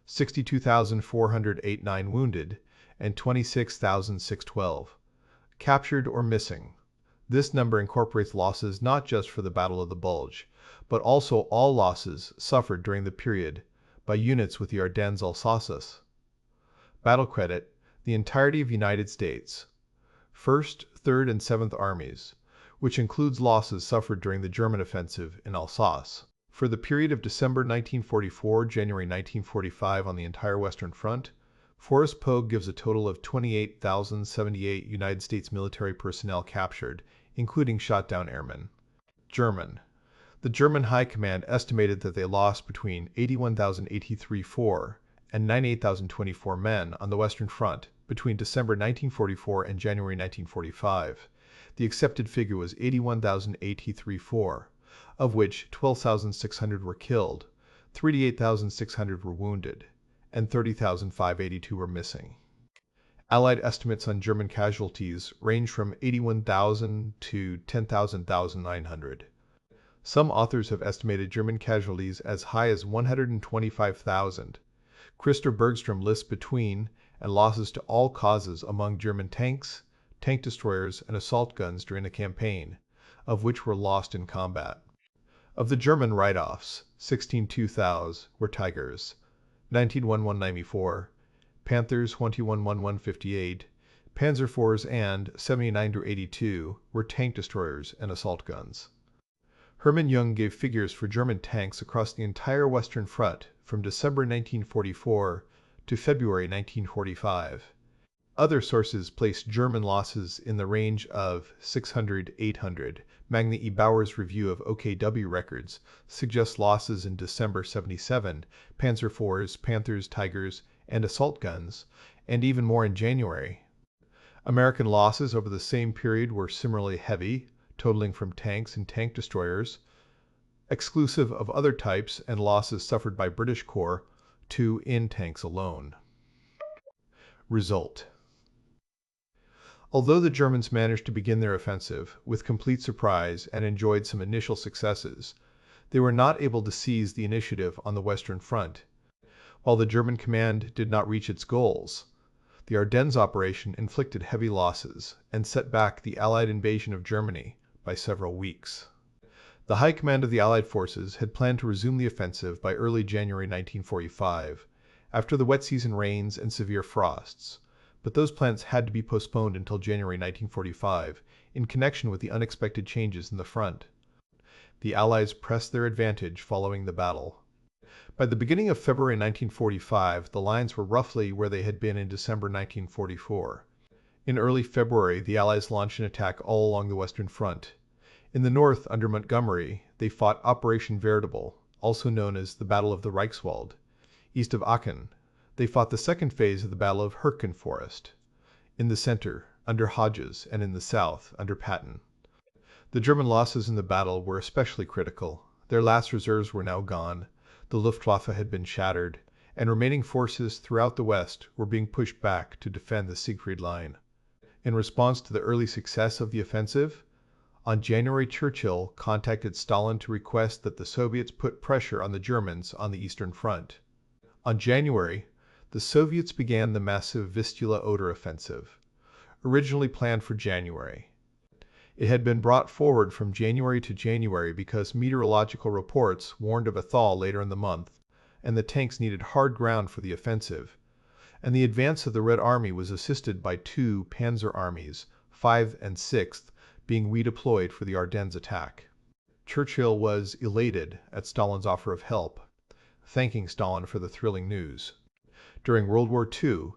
62,489 wounded, and 26,612 captured or missing. This number incorporates losses not just for the Battle of the Bulge, but also all losses suffered during the period by units with the Ardennes-Alsace. Battle credit, the entirety of United States, 1st, 3rd, and 7th Armies, which includes losses suffered during the German offensive in Alsace. For the period of December 1944, January 1945 on the entire Western Front, Forrest Pogue gives a total of 28,078 United States military personnel captured, including shot down airmen. German. The German High Command estimated that they lost between 81,084 and 98,024 men on the Western Front between December 1944 and January 1945. The accepted figure was 81,834, of which 12,600 were killed, 38,600 were wounded, and 30,582 were missing. Allied estimates on German casualties range from 81,000 to 10,900. Some authors have estimated German casualties as high as 125,000. Christer Bergstrom lists between and losses to all causes among German tanks, tank destroyers, and assault guns during the campaign, of which were lost in combat. Of the German write-offs, 16,200 were Tigers, 19,194, Panthers 21,158, Panzer IVs, and 79-82 were tank destroyers and assault guns. Hermann Jung gave figures for German tanks across the entire Western Front from December 1944 to February 1945. Other sources placed German losses in the range of 600-800. Magna E. Bauer's review of OKW records suggests losses in December 77, Panzer IVs, Panthers, Tigers, and assault guns, and even more in January. American losses over the same period were similarly heavy, totaling from tanks and tank destroyers exclusive of other types and losses suffered by British Corps, 2 in tanks alone. Result: although the Germans managed to begin their offensive with complete surprise and enjoyed some initial successes, they were not able to seize the initiative on the Western Front. While the German command did not reach its goals, the Ardennes operation inflicted heavy losses and set back the Allied invasion of Germany by several weeks. The High Command of the Allied forces had planned to resume the offensive by early January 1945, after the wet season rains and severe frosts, but those plans had to be postponed until January 1945 in connection with the unexpected changes in the front. The Allies pressed their advantage following the battle. By the beginning of February 1945, the lines were roughly where they had been in December 1944. In early February, the Allies launched an attack all along the Western Front. In the north, under Montgomery, they fought Operation Veritable, also known as the Battle of the Reichswald. East of Aachen, they fought the second phase of the Battle of Hürtgen Forest. In the center, under Hodges, and in the south, under Patton. The German losses in the battle were especially critical. Their last reserves were now gone, the Luftwaffe had been shattered, and remaining forces throughout the West were being pushed back to defend the Siegfried Line. In response to the early success of the offensive, on January, Churchill contacted Stalin to request that the Soviets put pressure on the Germans on the Eastern Front. On January, the Soviets began the massive Vistula-Oder offensive, originally planned for January. It had been brought forward from January to January because meteorological reports warned of a thaw later in the month, and the tanks needed hard ground for the offensive, and the advance of the Red Army was assisted by 2 Panzer armies, 5th and 6th, being redeployed for the Ardennes attack. Churchill was elated at Stalin's offer of help, thanking Stalin for the thrilling news. During World War II,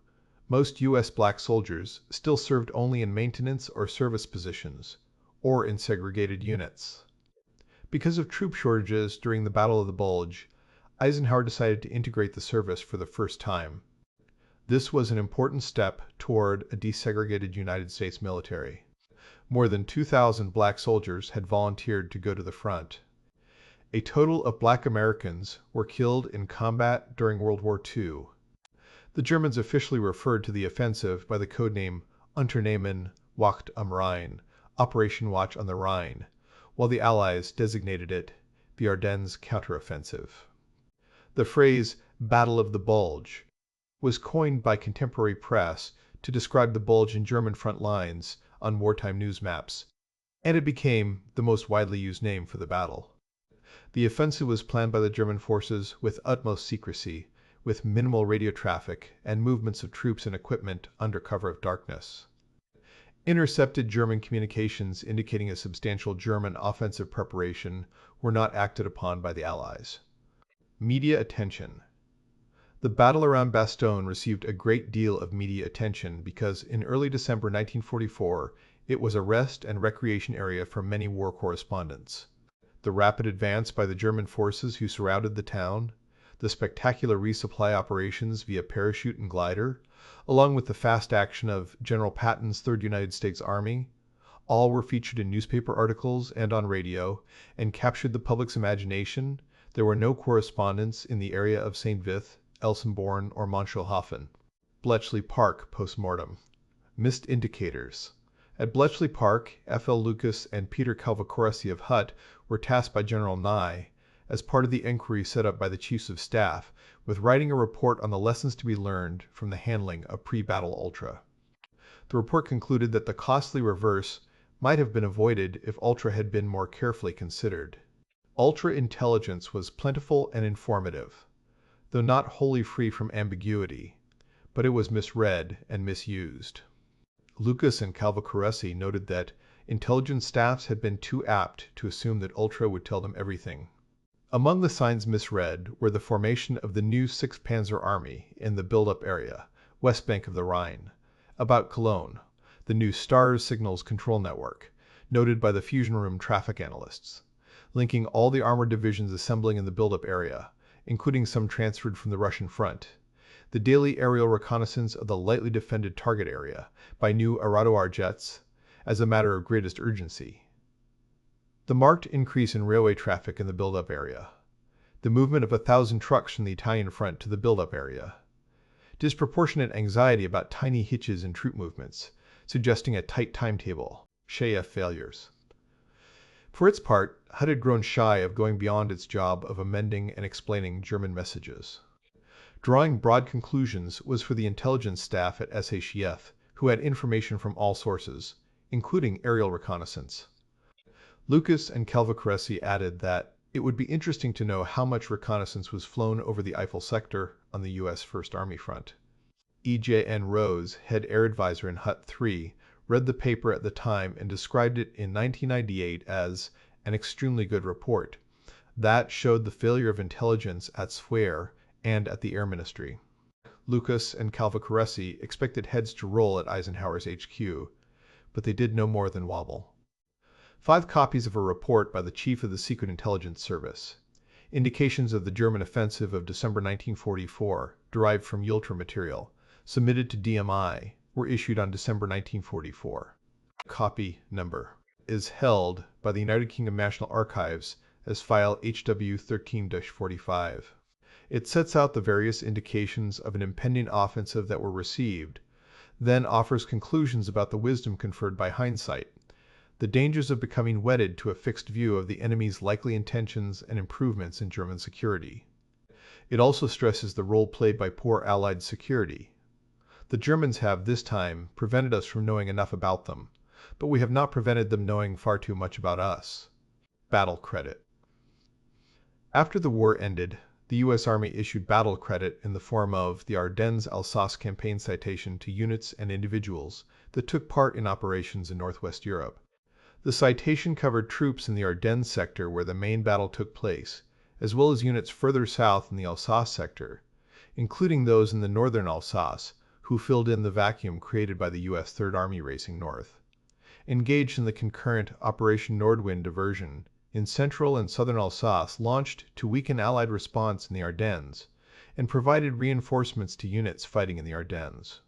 most U.S. black soldiers still served only in maintenance or service positions, or in segregated units. Because of troop shortages during the Battle of the Bulge, Eisenhower decided to integrate the service for the first time. This was an important step toward a desegregated United States military. More than 2,000 black soldiers had volunteered to go to the front. A total of black Americans were killed in combat during World War II. The Germans officially referred to the offensive by the codename Unternehmen Wacht am Rhein, Operation Watch on the Rhine, while the Allies designated it the Ardennes counteroffensive. The phrase Battle of the Bulge was coined by contemporary press to describe the bulge in German front lines on wartime news maps, and it became the most widely used name for the battle. The offensive was planned by the German forces with utmost secrecy, with minimal radio traffic and movements of troops and equipment under cover of darkness. Intercepted German communications indicating a substantial German offensive preparation were not acted upon by the Allies. Media attention. The battle around Bastogne received a great deal of media attention because in early December 1944, it was a rest and recreation area for many war correspondents. The rapid advance by the German forces who surrounded the town, the spectacular resupply operations via parachute and glider, along with the fast action of General Patton's 3rd United States Army, all were featured in newspaper articles and on radio, and captured the public's imagination. There were no correspondents in the area of St. Vith, Elsenborn, or Mönchengladbach. Bletchley Park post-mortem. Missed indicators. At Bletchley Park, F.L. Lucas and Peter Calvacoresi of Hutt were tasked by General Nye, as part of the inquiry set up by the Chiefs of Staff, with writing a report on the lessons to be learned from the handling of pre-battle Ultra. The report concluded that the costly reverse might have been avoided if Ultra had been more carefully considered. Ultra intelligence was plentiful and informative, though not wholly free from ambiguity, but it was misread and misused. Lucas and Calvacoresi noted that intelligence staffs had been too apt to assume that Ultra would tell them everything. Among the signs misread were the formation of the new 6th Panzer Army in the build-up area, west bank of the Rhine, about Cologne, the new STARS signals control network, noted by the Fusion Room traffic analysts, linking all the armored divisions assembling in the build-up area, including some transferred from the Russian front, the daily aerial reconnaissance of the lightly defended target area by new Aradoar jets as a matter of greatest urgency. The marked increase in railway traffic in the build-up area. The movement of 1,000 trucks from the Italian front to the build-up area. Disproportionate anxiety about tiny hitches in troop movements, suggesting a tight timetable. Shea failures. For its part, HUD had grown shy of going beyond its job of amending and explaining German messages. Drawing broad conclusions was for the intelligence staff at SHEF, who had information from all sources, including aerial reconnaissance. Lucas and Calvacaresi added that it would be interesting to know how much reconnaissance was flown over the Eifel sector on the U.S. First Army front. E.J.N. Rose, head air advisor in HUT 3, read the paper at the time and described it in 1998 as an extremely good report that showed the failure of intelligence at SFWER and at the Air Ministry. Lucas and Calvacaresi expected heads to roll at Eisenhower's HQ, but they did no more than wobble. 5 copies of a report by the chief of the Secret Intelligence Service, indications of the German offensive of December 1944, derived from Ultra material, submitted to DMI, were issued on December 1944. Copy number is held by the United Kingdom National Archives as file HW 13-45. It sets out the various indications of an impending offensive that were received, then offers conclusions about the wisdom conferred by hindsight, the dangers of becoming wedded to a fixed view of the enemy's likely intentions and improvements in German security. It also stresses the role played by poor Allied security. The Germans have, this time, prevented us from knowing enough about them, but we have not prevented them knowing far too much about us. Battle credit. After the war ended, the U.S. Army issued battle credit in the form of the Ardennes-Alsace campaign citation to units and individuals that took part in operations in Northwest Europe. The citation covered troops in the Ardennes sector where the main battle took place, as well as units further south in the Alsace sector, including those in the northern Alsace, who filled in the vacuum created by the U.S. Third Army racing north. Engaged in the concurrent Operation Nordwind diversion in central and southern Alsace launched to weaken Allied response in the Ardennes, and provided reinforcements to units fighting in the Ardennes.